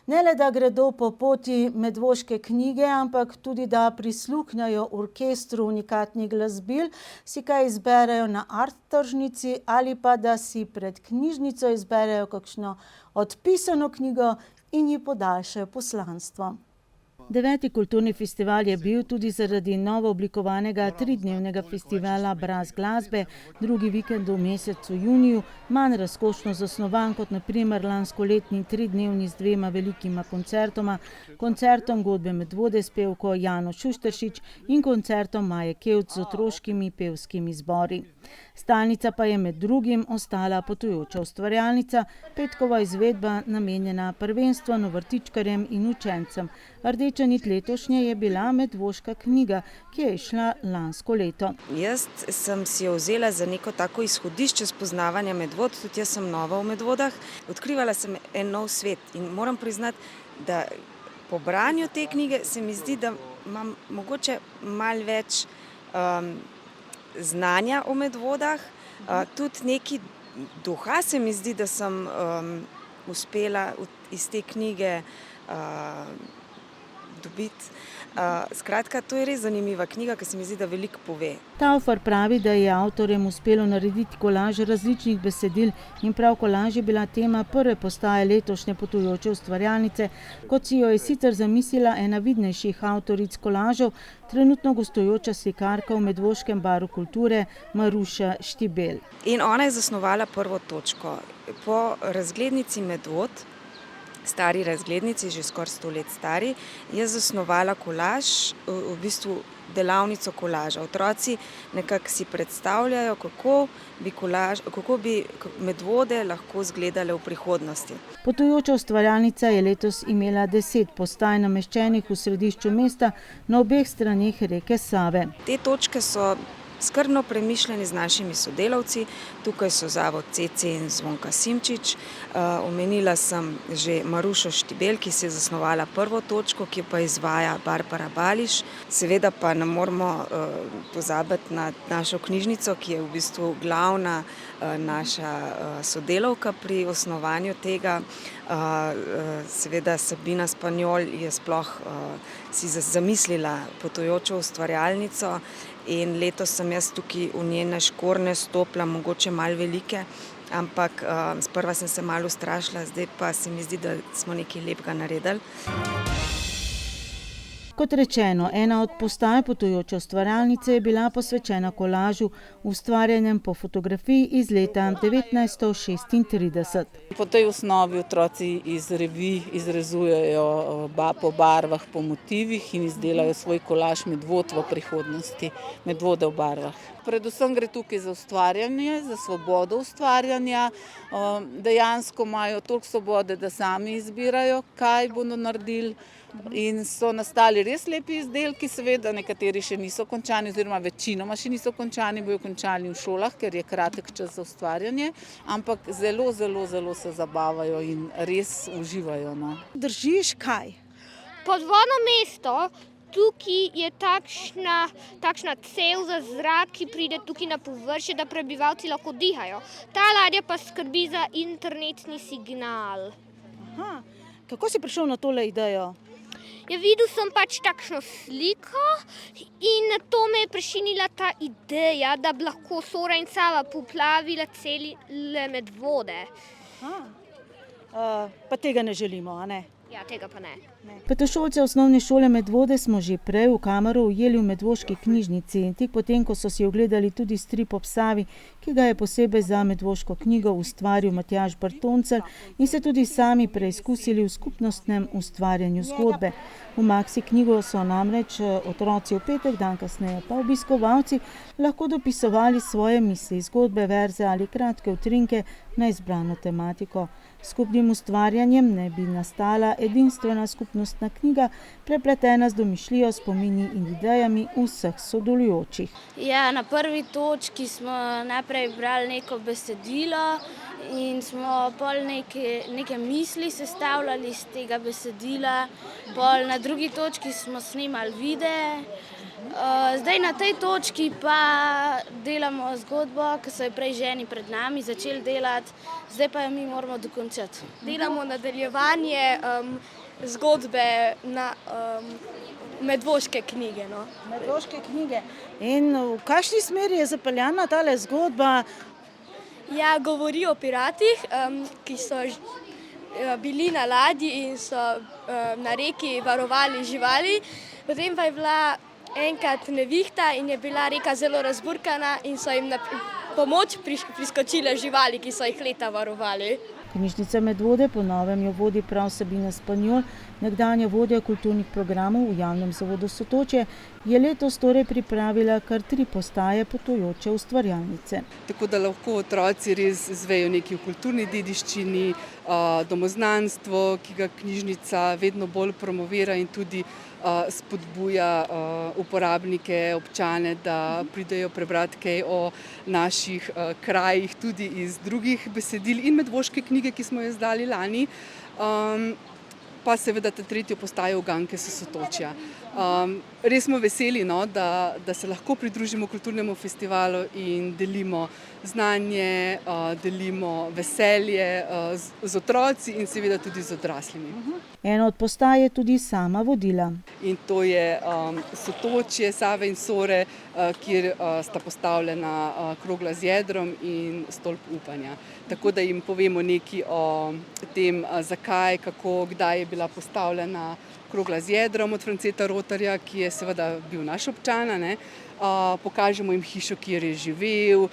Ne le, da gredo po poti Medvoške knjige, ampak tudi, da prisluhnejo orkestru unikatnih glasbil, si kaj izberejo na art tržnici ali pa da si pred knjižnico izberejo kakšno odpisano knjigo in ji podaljšajo poslanstvo. 9. kulturni festival je bil tudi zaradi novo oblikovanega 3-dnevnega festivala Brez glasbe, drugi vikend v mesecu juniju, manj razkošno zasnovan kot na primer lanskoletni 3-dnevni z 2 velikima koncertoma, koncertom Godbe Medvode s pevko Jano Šušteršič in koncertom Maje Kevc z otroškimi pevskimi zbori. Stalnica pa je med drugim ostala potujoča ustvarjalnica, petkova izvedba namenjena prvenstveno vrtičkarjem in učencem. Rdeča nit letošnje je bila Medvoška knjiga, ki je išla lansko leto. Jaz sem si jo vzela za neko tako izhodišče spoznavanja Medvod, tudi jaz sem nova v Medvodah. Odkrivala sem en nov svet in moram priznati, da po branju te knjige se mi zdi, da imam mogoče malo več znanja o Medvodah, tudi neki duha se mi zdi, da sem uspela iz te knjige dobiti. Skratka, to je res zanimiva knjiga, ki se mi zdi, da veliko pove. Taufar pravi, da je avtorjem uspelo narediti kolaž različnih besedil in prav kolaž je bila tema prve postaje letošnje potujoče ustvarjalnice, kot si jo je sicer zamislila ena vidnejših avtoric kolažev, trenutno gostujoča slikarka v Medvoškem baru kulture Maruša Štibelj. In ona je zasnovala prvo točko. Po razglednici Medvod, stari razglednici, že skoraj 100 let stari, je zasnovala kolaž, v bistvu delavnico kolaža. Otroci nekako si predstavljajo, kako bi Medvode lahko izgledale v prihodnosti. Potujoča ustvarjalnica je letos imela 10 postaj nameščenih v središču mesta na obeh straneh reke Save. Te točke so skrbno premišljeni z našimi sodelavci. Tukaj so Zavod CC in Zvonka Simčič. Omenila sem že Marušo Štibelj, ki se je zasnovala prvo točko, ki pa izvaja Barbara Bališ. Seveda pa ne moramo pozabiti na našo knjižnico, ki je v bistvu glavna naša sodelavka pri osnovanju tega. Seveda Sabina Spanjol je sploh si zamislila potujočo ustvarjalnico in letos sem jaz tukaj v njene škorne stopila, mogoče malo velike, ampak sprva sem se malo ustrašila, zdaj pa se mi zdi, da smo nekaj lepega naredili. Kot rečeno, ena od postaj potujoče ustvarjalnice je bila posvečena kolažu, ustvarjenjem po fotografiji iz leta 1936. Po tej osnovi otroci iz revij izrezujejo po barvah, po motivih in izdelajo svoj kolaž Medvod v prihodnosti, Medvode v barvah. Predvsem gre tukaj za ustvarjanje, za svobodo ustvarjanja. Dejansko imajo toliko svobode, da sami izbirajo, kaj bodo naredili. In so nastali res lepi izdelki, seveda nekateri še niso končani, oziroma večinoma še niso končani, bojo končali v šolah, ker je kratek čas za ustvarjanje, ampak zelo, zelo, zelo se zabavajo in res uživajo. Držiš kaj? Podvodno mesto, tukaj je takšna cev za zrak, ki pride tukaj na površje, da prebivalci lahko dihajo. Ta ladja pa skrbi za internetni signal. Aha, kako si prišel na tole idejo? Ja, videl sem pač takšno sliko in na to me je prešinila ta ideja, da bi lahko Sora in Sava poplavila cele Medvode. Pa tega ne želimo, a ne? Ja, tega pa ne. Petošolce osnovne šole Medvode smo že prej v kamero ujeli v Medvoški knjižnici in tik potem, ko so si ogledali tudi strip ob Savi, ki ga je posebej za Medvoško knjigo ustvaril Matjaž Bartoncelj in se tudi sami preizkusili v skupnostnem ustvarjanju zgodbe. V Maxi knjigo so namreč otroci v petek, dan kasneje pa obiskovalci lahko dopisovali svoje misli, zgodbe, verze ali kratke utrinke na izbrano tematiko. S skupnim ustvarjanjem ne bi nastala edinstvena skupnostna knjiga, prepletena z domišljijo, spomini in idejami vseh sodelujočih. Ja, na prvi točki smo najprej brali neko besedilo in smo pol neke misli sestavljali iz tega besedila. Pol na drugi točki smo snemali videe. Zdaj na tej točki pa delamo zgodbo, ki so jo prej ženi pred nami začeli delati, zdaj pa jo mi moramo dokončati. Delamo nadaljevanje zgodbe na Medvoške knjige. No. Medvoške knjige. In v kakšni smeri je zapeljana tale zgodba? Ja, govori o piratih, ki so bili na ladji in so na reki varovali živali. Potem pa je bila enkrat nevihta in je bila reka zelo razburkana in so jim na pomoč priskočile živali, ki so jih leta varovali. Knjižnica Medvode po novem jo vodi prav Sabina Spanjol, nekdanja vodja kulturnih programov v javnem zavodu Sotočje, je letos torej pripravila kar 3 postaje potujoče ustvarjalnice. Tako da lahko otroci res izvejo nekaj o kulturni dediščini, domoznanstvo, ki ga knjižnica vedno bolj promovira in tudi spodbuja uporabnike, občane, da pridejo prebrati kaj o naših krajih, tudi iz drugih besedil in Medvoške knjige, ki smo jo izdali lani, pa seveda ta 3. postaja Uganke s Sotočja. Res smo veseli, da se lahko pridružimo kulturnemu festivalu in delimo znanje, delimo veselje z otroci in seveda tudi z odraslimi. Eno od postaj je tudi sama vodila. In to je Sotočje, Save in Sore, kjer sta postavljena krogla z jedrom in stolp upanja. Tako da jim povemo nekaj o tem, zakaj, kako, kdaj je bila postavljena krogla z jedrom od Franceta Rotarja, ki je seveda bil naš občan. Pokažemo jim hišo, kjer je živel,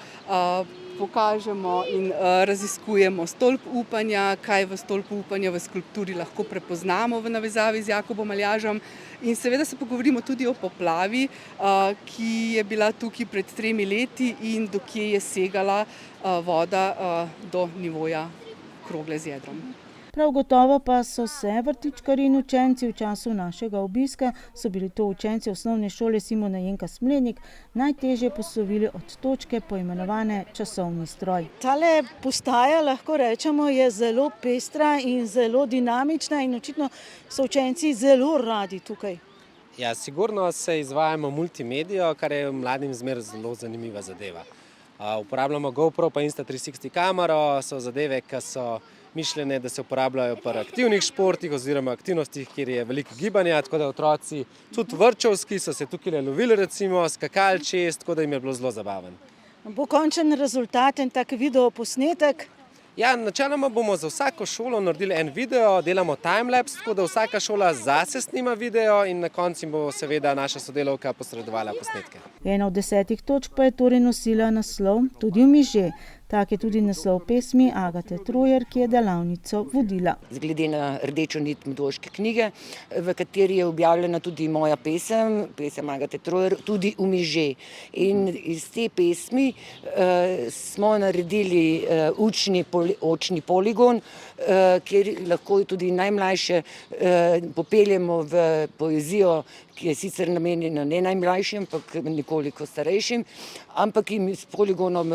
pokažemo in raziskujemo stolp upanja, kaj v stolpu upanja v skulpturi lahko prepoznamo v navezavi z Jakobom Aljažem. In seveda se pogovorimo tudi o poplavi, ki je bila tukaj pred 3 leti in do kje je segala voda do nivoja krogle z jedrom. Prav gotovo pa so se vrtičkarji in učenci v času našega obiska, so bili to učenci osnovne šole Simona Jenka Smlednik, najtežje poslovili od točke poimenovane časovni stroj. Tale postaja, lahko rečemo, je zelo pestra in zelo dinamična in očitno so učenci zelo radi tukaj. Ja, sigurno se izvajamo multimedijo, kar je mladim zmer zelo zanimiva zadeva. Uporabljamo GoPro pa Insta360 kamero, so zadeve, ki so mišljene, da se uporabljajo pri aktivnih športih oziroma aktivnostih, kjer je veliko gibanja, tako da otroci, tudi vrtčevski, so se tukaj lovili recimo, skakali čez, tako da jim je bilo zelo zabaven. Bo končen rezultat en tak video posnetek? Ja, načeloma bomo za vsako šolo naredili en video, delamo timelapse, tako da vsaka šola zase snima video in na koncu bo seveda naša sodelavka posredovala posnetke. Ena od 10 točk pa je torej nosila naslov Tudi v miže. Tak je tudi naslov pesmi Agate Trojer, ki je delavnico vodila. Glede na rdečo nit Medvoške knjige, v kateri je objavljena tudi moja pesem Agate Trojer, Tudi v miže. In iz te pesmi smo naredili učni poligon, kjer lahko tudi najmlajše popeljemo v poezijo, ki je sicer namenjena ne najmlajšim, ampak nekoliko starejšim, ampak jim s poligonom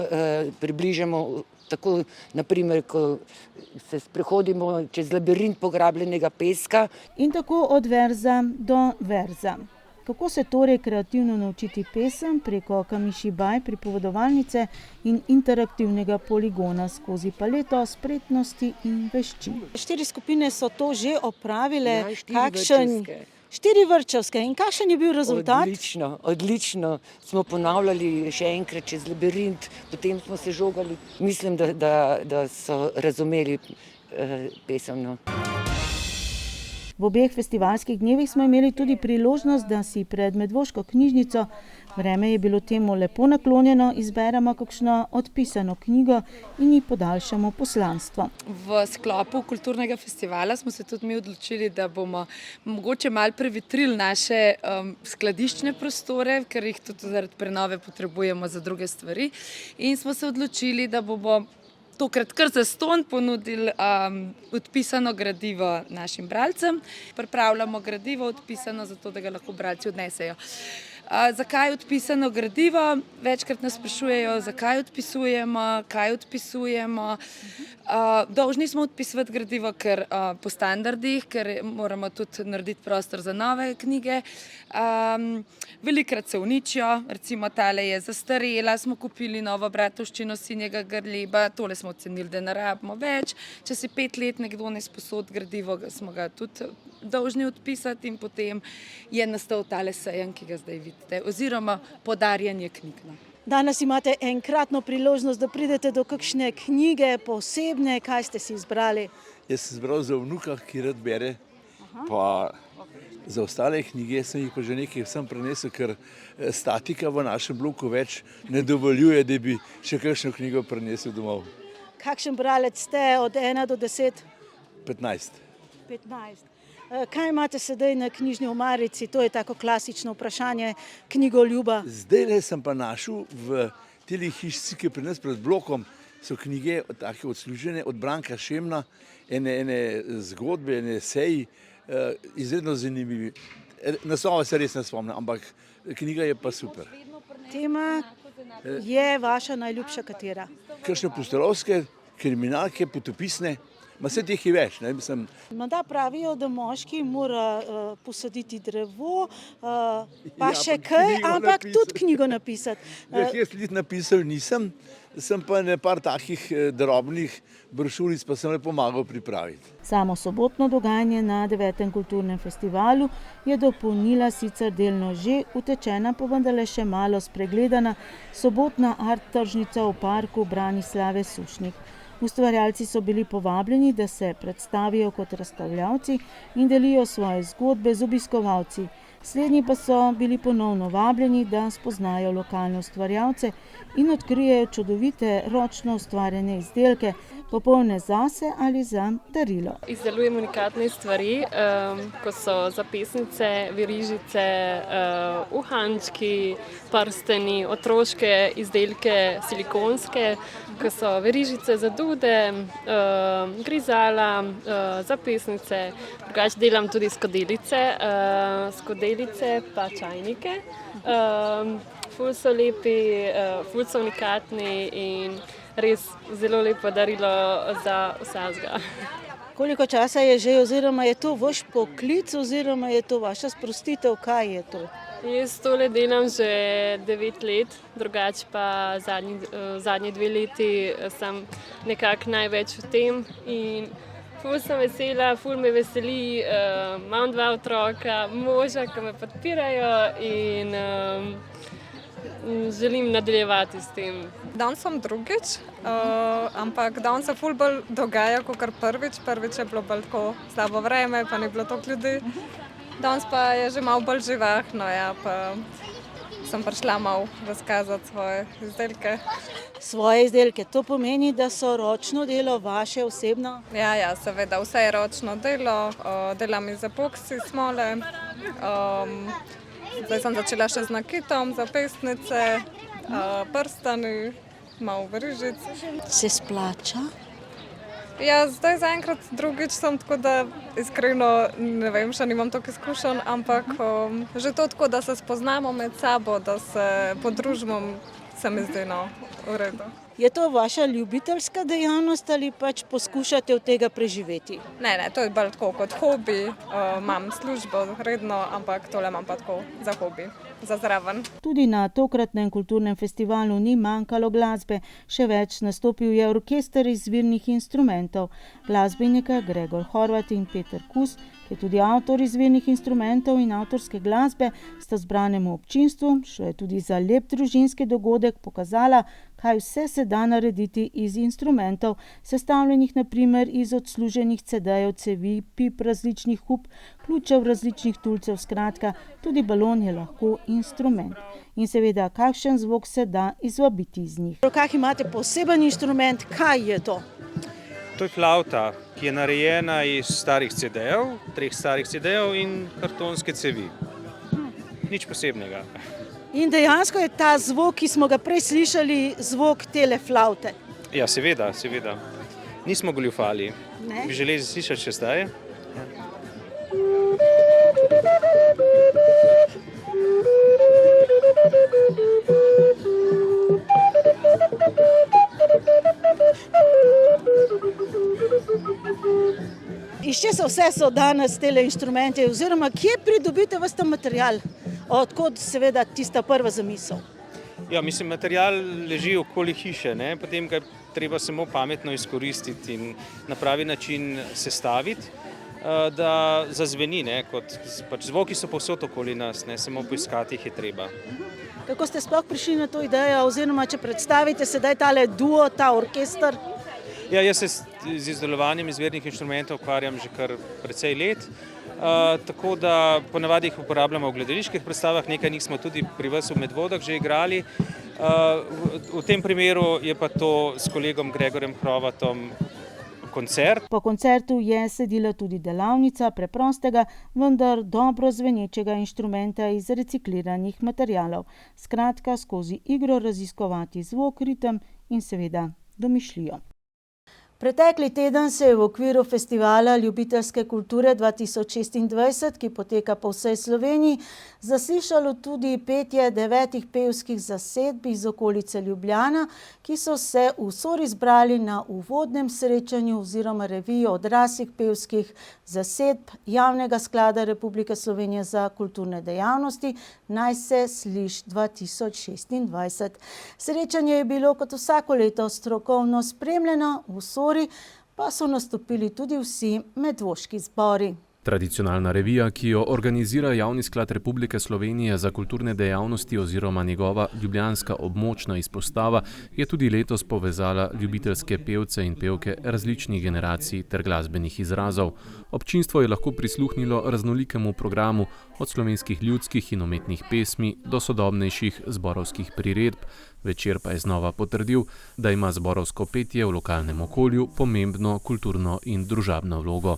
približamo tako, naprimer, ko se sprehodimo čez labirint pograbljenega peska. In tako od verza do verza. Kako se torej kreativno naučiti pesem preko Kamišibaj pripovedovalnice in interaktivnega poligona skozi paleto spretnosti in veščin? 4 skupine so to že opravile. Ja, 4 vrtčevske. In kakšen je bil rezultat? Odlično. Smo ponavljali še enkrat čez labirint, potem smo se žogali. Mislim, da so razumeli pesem. V obeh festivalskih dnevih smo imeli tudi priložnost, da si pred Medvoško knjižnico, vreme je bilo temu lepo naklonjeno, izberemo kakšno odpisano knjigo in ji podaljšamo poslanstvo. V sklopu kulturnega festivala smo se tudi mi odločili, da bomo mogoče malo prevetrili naše skladiščne prostore, ker jih tudi zaradi prenove potrebujemo za druge stvari. In smo se odločili, da bomo tokrat kar zastonj ponudili odpisano gradivo našim bralcem. Pripravljamo gradivo odpisano, zato da ga lahko bralci odnesejo. Zakaj odpisano gradivo? Večkrat nas sprašujejo, zakaj odpisujemo, kaj odpisujemo. Dolžni smo odpisovati gradivo, ker po standardih, ker moramo tudi narediti prostor za nove knjige. Velikrat se uničijo, recimo tale je zastarela, smo kupili novo Bratovščino Sinjega Grleba, tole smo ocenili, da ne rabimo več. Če si 5 let nekdo ne sposodi gradivo, smo ga tudi dolžni odpisati in potem je nastal tale sejem, ki ga zdaj vidite, oziroma podarjanje knjig. Danes imate enkratno priložnost, da pridete do kakšne knjige posebne. Kaj ste si izbrali? Jaz sem izbral za vnuka, ki rad bere, pa za ostale knjige sem jih pa že nekaj vsem prenesel, ker statika v našem bloku več ne dovoljuje, da bi še kakšno knjigo prenesel domov. Kakšen bralec ste od 1 do 10? 15. 15. Kaj imate sedaj na knjižni omarici? To je tako klasično vprašanje knjigoljuba. Zdajle sem pa našel v teli hišici, ki je pri nas pred blokom, so knjige take odslužene od Branka Šemna, ene zgodbe, ene eseji, izredno zanimivi. Naslova se res ne spomnim, ampak knjiga je pa super. Tema je vaša najljubša katera? Kakšne pustolovske, kriminalke, potopisne. Ma vse teh je več. Menda pravijo, da moški mora posaditi drevo, pa še kaj, ampak tudi knjigo napisati. Jaz let napisal nisem, sem pa par takih drobnih brošuric pa sem le pomagal pripraviti. Samo sobotno dogajanje na 9. kulturnem festivalu je dopolnila sicer delno že utečena, pa vendarle še malo spregledana sobotna art tržnica v parku Branislave Sušnik. Ustvarjalci so bili povabljeni, da se predstavijo kot razstavljavci in delijo svoje zgodbe z obiskovalci. Slednji pa so bili ponovno vabljeni, da spoznajo lokalne ustvarjalce in odkrijejo čudovite ročno ustvarjene izdelke, popolne zase ali za darilo. Izdelujem unikatne stvari, kot so zapestnice, verižice, uhančki, prsteni, otroške izdelke silikonske, kot so verižice za dude, grizala, zapestnice. Drugače delam tudi skodelice pa čajnike. Ful so lepi, ful so unikatni in res zelo lepo darilo za vsakega. Koliko časa je že, oziroma je to vaš poklic, oziroma je to vaša sprostitev, kaj je to? Jaz tole delam že 9 let, drugače pa zadnji 2 leti sem nekako največ v tem in ful sem vesela, ful me veseli, imam 2 otroka, moža, ki me podpirajo in želim nadaljevati s tem. Danes sem drugič, ampak danes se ful bolj dogaja kot prvič. Prvič je bilo bolj tako slabo vreme, pa ni bilo toliko ljudi. Danes pa je že malo bolj živahno, ja, pa sem prišla malo razkazati svoje izdelke. Svoje izdelke, to pomeni, da so ročno delo vaše osebno? Ja, seveda, vse je ročno delo, delam iz epoksi smole. Zdaj sem začela še z nakitom, zapestnice, prstani, malo verižic. Se splača? Ja, zdaj zaenkrat drugič sem, tako da iskreno ne vem, še nimam toliko izkušenj, ampak že to tako, da se spoznamo med sabo, da se podružimo, se mi zdi v redu. Je to vaša ljubiteljska dejavnost ali pač poskušate od tega preživeti? Ne, to je bolj tako kot hobi. Imam službo redno, ampak tole imam pa tako za hobi, za zraven. Tudi na tokratnem kulturnem festivalu ni manjkalo glasbe, še več, nastopil je orkester izvirnih instrumentov. Glasbenika Gregor Horvat in Peter Kus, ki je tudi avtor izvirnih instrumentov in avtorske glasbe, sta zbranemu občinstvu, šlo je tudi za lep družinski dogodek, pokazala, kaj vse se da narediti iz instrumentov, sestavljenih na primer iz odsluženih CD-jev, cevi, pip različnih hub, ključev različnih tulcev, skratka, tudi balon je lahko instrument. In seveda, kakšen zvok se da izvabiti iz njih. V rokah imate poseben instrument, kaj je to? To je flavta, ki je narejena iz starih CD-jev, 3 starih CD-jev in kartonske cevi. Nič posebnega. In dejansko je ta zvok, ki smo ga prej slišali, zvok tele flavte. Ja, seveda. Nismo goljufali. Bi želeli slišati še zdaj? Iz česa vse so danes tele inštrumenti, oziroma kje pridobite ves ta material? Odkot seveda tista prva zamisel? Ja, mislim, material leži okoli hiše, ne? Potem ga je treba samo pametno izkoristiti in na pravi način sestaviti, da zazveni, ne? Pač zvoki so povsod okoli nas, ne? Samo poiskati jih je treba. Kako ste sploh prišli na to idejo, oziroma če predstavite sedaj tale duo, ta orkester? Ja, jaz se z izdelovanjem izvirnih inštrumentov ukvarjam že kar precej let, tako da ponavadi jih uporabljamo v gledaliških predstavah, nekaj njih smo tudi pri vas v Medvodah že igrali. V tem primeru je pa to s kolegom Gregorjem Hrovatom koncert. Po koncertu je sledila tudi delavnica preprostega, vendar dobro zvenečega inštrumenta iz recikliranih materialov. Skratka, skozi igro raziskovati zvok, ritem in seveda domišljijo. Pretekli teden se je v okviru Festivala ljubiteljske kulture 2026, ki poteka po vsej Sloveniji, zaslišalo tudi petje 9 pevskih zasedb iz okolice Ljubljana, ki so se v Sori zbrali na uvodnem srečanju oziroma reviji odraslih pevskih zasedb Javnega sklada Republike Slovenije za kulturne dejavnosti Naj se sliš 2026. Srečanje je bilo kot vsako leto strokovno spremljeno, v Sori pa so nastopili tudi vsi medvoški zbori. Tradicionalna revija, ki jo organizira Javni sklad Republike Slovenije za kulturne dejavnosti oziroma njegova ljubljanska območna izpostava, je tudi letos povezala ljubiteljske pevce in pevke različnih generacij ter glasbenih izrazov. Občinstvo je lahko prisluhnilo raznolikemu programu od slovenskih ljudskih in umetnih pesmi do sodobnejših zborovskih priredb. Večer pa je znova potrdil, da ima zborovsko petje v lokalnem okolju pomembno kulturno in družabno vlogo.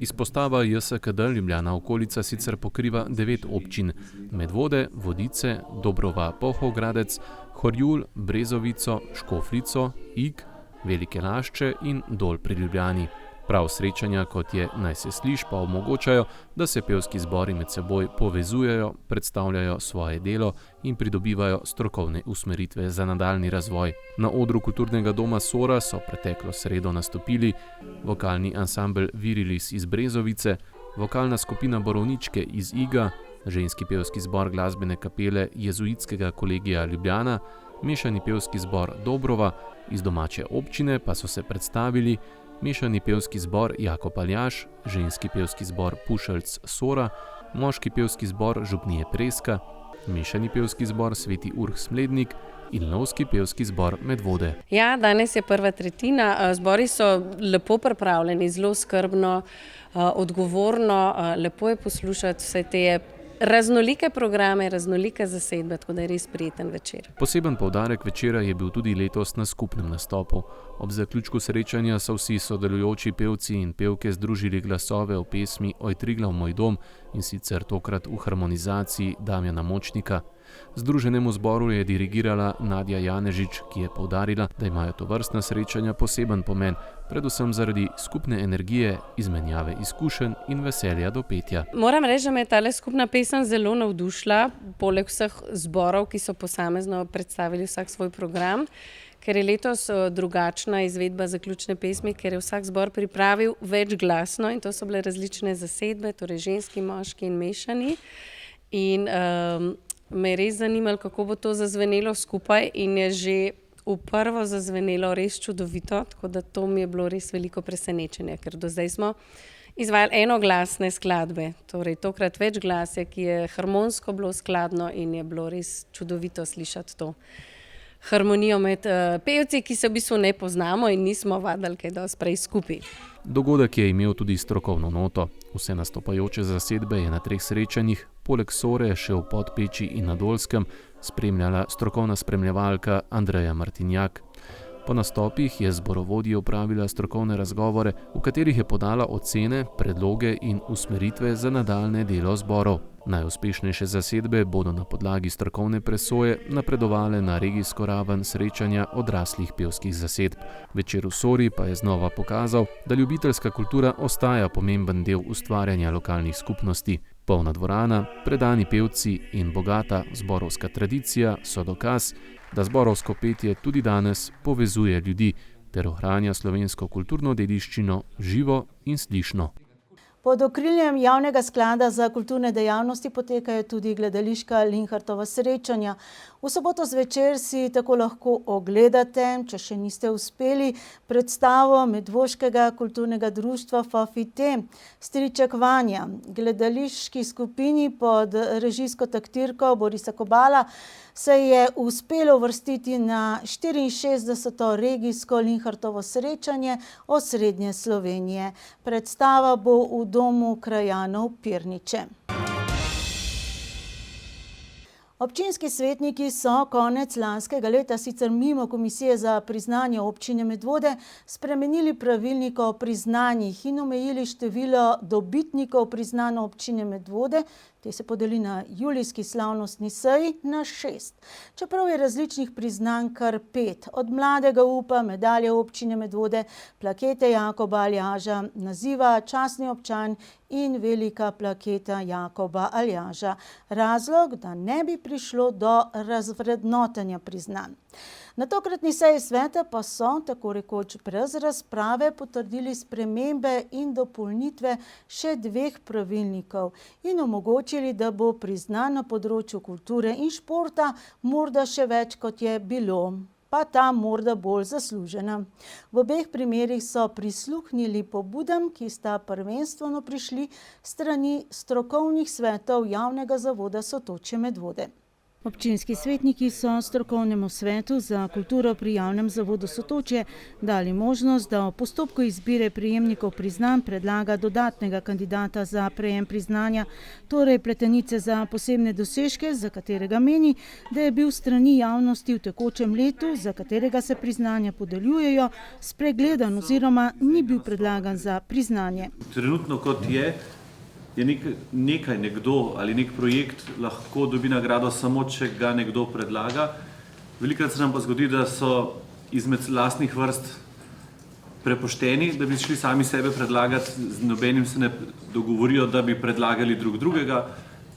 Izpostava JSKD Ljubljana okolica sicer pokriva 9 občin: Medvode, Vodice, Dobrova, Polhogradec, Horjul, Brezovico, Škofljico, Ig, Velike Lašče in Dol pri Ljubljani. Prav srečanja, kot je Naj se sliš, pa omogočajo, da se pevski zbori med seboj povezujejo, predstavljajo svoje delo in pridobivajo strokovne usmeritve za nadaljni razvoj. Na odru kulturnega doma Sora so preteklo sredo nastopili vokalni ansambel Virilis iz Brezovice, vokalna skupina Borovničke iz Iga, ženski pevski zbor glasbene kapele Jezuitskega kolegija Ljubljana, mešani pevski zbor Dobrova, iz domače občine pa so se predstavili mešani pevski zbor Jakob Aljaž, ženski pevski zbor Pušelc Sora, moški pevski zbor Župnije Preska, mešani pevski zbor Sveti Urh Smlednik in lovski pevski zbor Medvode. Ja, danes je prva tretjina. Zbori so lepo pripravljeni, zelo skrbno, odgovorno, lepo je poslušati vse te raznolike programe, raznolike zasedbe, tako da je res prijeten večer. Poseben poudarek večera je bil tudi letos na skupnem nastopu. Ob zaključku srečanja so vsi sodelujoči pevci in pevke združili glasove v pesmi Oj Triglav moj dom, in sicer tokrat v harmonizaciji Damjana Močnika. Združenemu zboru je dirigirala Nadja Janežič, ki je poudarila, da imajo tovrstna srečanja poseben pomen, predvsem zaradi skupne energije, izmenjave izkušenj in veselja do petja. Moram reči, da me je tale skupna pesem zelo navdušila, poleg vseh zborov, ki so posamezno predstavili vsak svoj program, ker je letos drugačna izvedba zaključne pesmi, ker je vsak zbor pripravil večglasno in to so bile različne zasedbe, torej ženski, moški in mešani. In me je res zanimalo, kako bo to zazvenelo skupaj in je že v prvo zazvenelo res čudovito, tako da to mi je bilo res veliko presenečenje, ker do zdaj smo izvajali enoglasne skladbe, torej tokrat več glasje, ki je harmonsko bilo skladno in je bilo res čudovito slišati to harmonijo med pevci, ki se v bistvu ne poznamo in nismo vadili kaj dosti prej skupaj. Dogodek je imel tudi strokovno noto. Vse nastopajoče zasedbe je na 3 srečanjih, poleg Sore še v Podpeči in na Dolskem, spremljala strokovna spremljevalka Andreja Martinjak. Po nastopih je zborovodja opravila strokovne razgovore, v katerih je podala ocene, predloge in usmeritve za nadaljnje delo zborov. Najuspešnejše zasedbe bodo na podlagi strokovne presoje napredovale na regijsko raven srečanja odraslih pevskih zasedb. Večer v Sori pa je znova pokazal, da ljubiteljska kultura ostaja pomemben del ustvarjanja lokalnih skupnosti. Polna dvorana, predani pevci in bogata zborovska tradicija so dokaz, da zborovsko petje tudi danes povezuje ljudi ter ohranja slovensko kulturno dediščino živo in slišno. Pod okriljem Javnega sklada za kulturne dejavnosti potekajo tudi gledališka Linhartova srečanja. V soboto zvečer si tako lahko ogledate, če še niste uspeli, predstavo Medvoškega kulturnega društva Fafite Striček Vanja. Gledališki skupini pod režijsko taktirko Borisa Kobala se je uspelo uvrstiti na 64. regijsko Linhartovo srečanje osrednje Slovenije. Predstava bo v Domu krajanov Pirniče. Občinski svetniki so konec lanskega leta sicer mimo Komisije za priznanje občine Medvode spremenili pravilnik o priznanjih in omejili število dobitnikov priznanj občine Medvode, te se podeli na julijski slavnostni seji, na 6. Čeprav je različnih priznanj kar 5, od mladega upa, medalje občine Medvode, plakete Jakoba Aljaža, naziva častni občan in velika plaketa Jakoba Aljaža. Razlog, da ne bi prišlo do razvrednotenja priznanj. Na tokratni seji sveta pa so, tako rekoč brez razprave, potrdili spremembe in dopolnitve še 2 pravilnikov in omogočili, da bo priznan na področju kulture in športa morda še več, kot je bilo, pa ta morda bolj zaslužena. V obeh primerih so prisluhnili pobudam, ki sta prvenstveno prišli strani strokovnih svetov Javnega zavoda Sotočje Medvode. Občinski svetniki so strokovnemu svetu za kulturo pri Javnem zavodu Sotočje dali možnost, da v postopku izbire prejemnikov priznanj predlaga dodatnega kandidata za prejem priznanja, torej pletenice za posebne dosežke, za katerega meni, da je bil strani javnosti v tekočem letu, za katerega se priznanja podeljujejo, spregledan oziroma ni bil predlagan za priznanje. Trenutno kot je nekdo ali nek projekt lahko dobi nagrado samo, če ga nekdo predlaga. Velikokrat se nam pa zgodi, da so izmed lastnih vrst prepošteni, da bi šli sami sebe predlagati, z nobenim se ne dogovorijo, da bi predlagali drugega.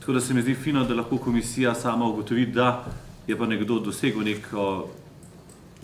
Tako da se mi zdi fino, da lahko komisija sama ugotovi, da je pa nekdo dosegel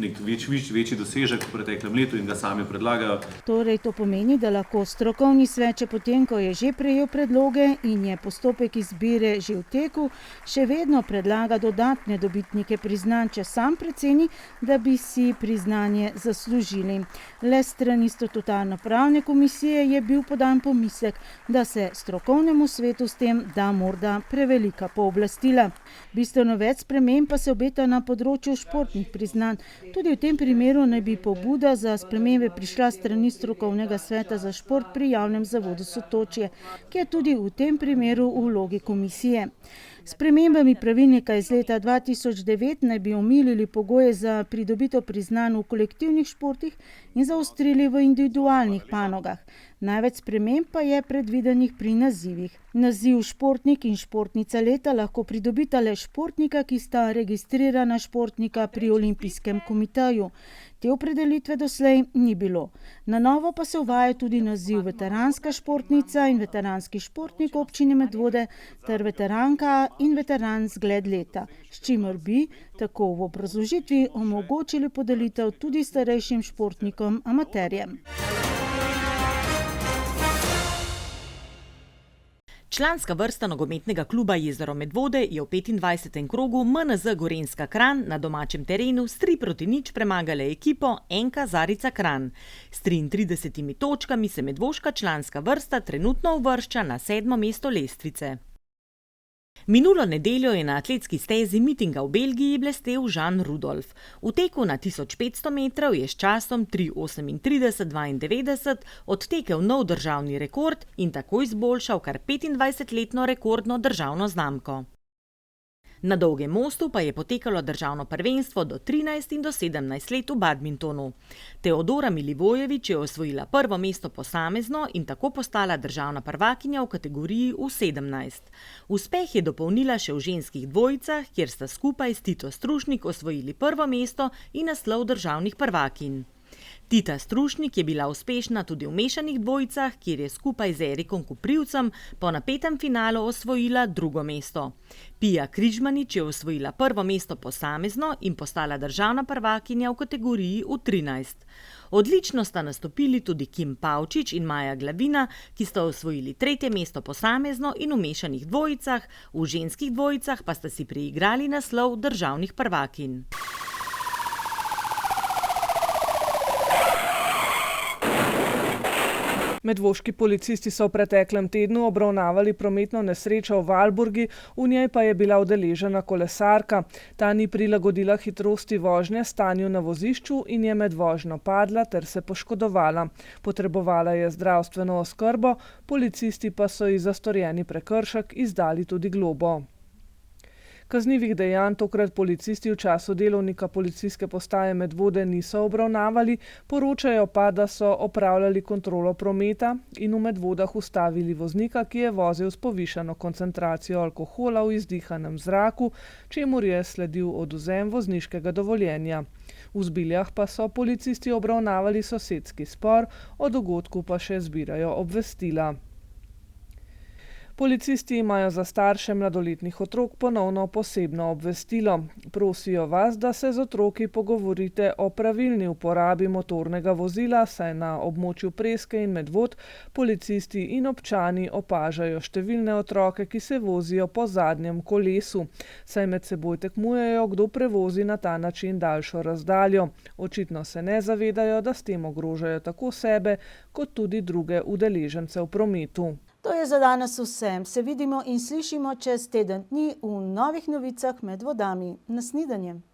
nek večji dosežek v preteklem letu in ga sami predlagajo. Torej to pomeni, da lahko strokovni svet, potem ko je že prejel predloge in je postopek izbire že v teku, še vedno predlaga dodatne dobitnike priznanj, če sam preceni, da bi si priznanje zaslužili. Le strani statutarno-pravne komisije je bil podan pomislek, da se strokovnemu svetu s tem da morda prevelika pooblastila. Bistveno več sprememb pa se obeta na področju športnih priznanj. Tudi v tem primeru naj bi pobuda za spremembe prišla strani strokovnega sveta za šport pri Javnem zavodu Sotočje, ki je tudi v tem primeru v vlogi komisije. S spremembami pravilnika iz leta 2009 naj bi omilili pogoje za pridobitev priznanj v kolektivnih športih in zaostrili v individualnih panogah. Največ sprememb pa je predvidenih pri nazivih. Naziv športnik in športnica leta lahko pridobita le športnika, ki sta registrirana športnika pri Olimpijskem komiteju. Te opredelitve doslej ni bilo. Na novo pa se uvaja tudi naziv veteranska športnica in veteranski športnik občine Medvode ter veteranka in veteran zgled leta, s čimer bi tako v obrazložitvi omogočili podelitev tudi starejšim športnikom amaterjem. Članska vrsta nogometnega kluba Jezero Medvode je v 25. krogu MNZ Gorenjska Kranj na domačem terenu s 3-0 premagala ekipo NK Zarica Kranj. S 33 točkami se medvoška članska vrsta trenutno uvršča na 7. mesto lestvice. Minulo nedeljo je na atletski stezi mitinga v Belgiji blestel Žan Rudolf. V teku na 1500 metrov je s časom 3:38:92 odtekel nov državni rekord in tako izboljšal kar 25-letno rekordno državno znamko. Na Dolgem mostu pa je potekalo državno prvenstvo do 13 in do 17 let v badmintonu. Teodora Milivojevič je osvojila prvo mesto posamezno in tako postala državna prvakinja v kategoriji U17. Uspeh je dopolnila še v ženskih dvojicah, kjer sta skupaj s Tito Strušnik osvojili prvo mesto in naslov državnih prvakinj. Tita Strušnik je bila uspešna tudi v mešanih dvojicah, kjer je skupaj z Erikom Koprivcem po napetem finalu osvojila drugo mesto. Pija Križmanič je osvojila prvo mesto posamezno in postala državna prvakinja v kategoriji U13. Odlično sta nastopili tudi Kim Pavčič in Maja Glavina, ki sta osvojili tretje mesto posamezno in v mešanih dvojicah, v ženskih dvojicah pa sta si priigrali naslov državnih prvakinj. Medvoški policisti so v preteklem tednu obravnavali prometno nesrečo v Valburgi, v njej pa je bila udeležena kolesarka. Ta ni prilagodila hitrosti vožnje stanju na vozišču in je med vožnjo padla ter se poškodovala. Potrebovala je zdravstveno oskrbo, policisti pa so ji za storjeni prekršek izdali tudi globo. Kaznivih dejanj tokrat policisti v času delovnika policijske postaje Medvode niso obravnavali, poročajo pa, da so opravljali kontrolo prometa in v Medvodah ustavili voznika, ki je vozil s povišano koncentracijo alkohola v izdihanem zraku, čemur je sledil odvzem vozniškega dovoljenja. V Zbiljah pa so policisti obravnavali sosedski spor, o dogodku pa še zbirajo obvestila. Policisti imajo za starše mladoletnih otrok ponovno posebno obvestilo. Prosijo vas, da se z otroki pogovorite o pravilni uporabi motornega vozila, saj na območju Preske in Medvod policisti in občani opažajo številne otroke, ki se vozijo po zadnjem kolesu, saj med seboj tekmujejo, kdo prevozi na ta način daljšo razdaljo. Očitno se ne zavedajo, da s tem ogrožajo tako sebe, kot tudi druge udeležence v prometu. To je za danes vsem. Se vidimo in slišimo čez teden dni v novih novicah Med vodami. Na snidenje.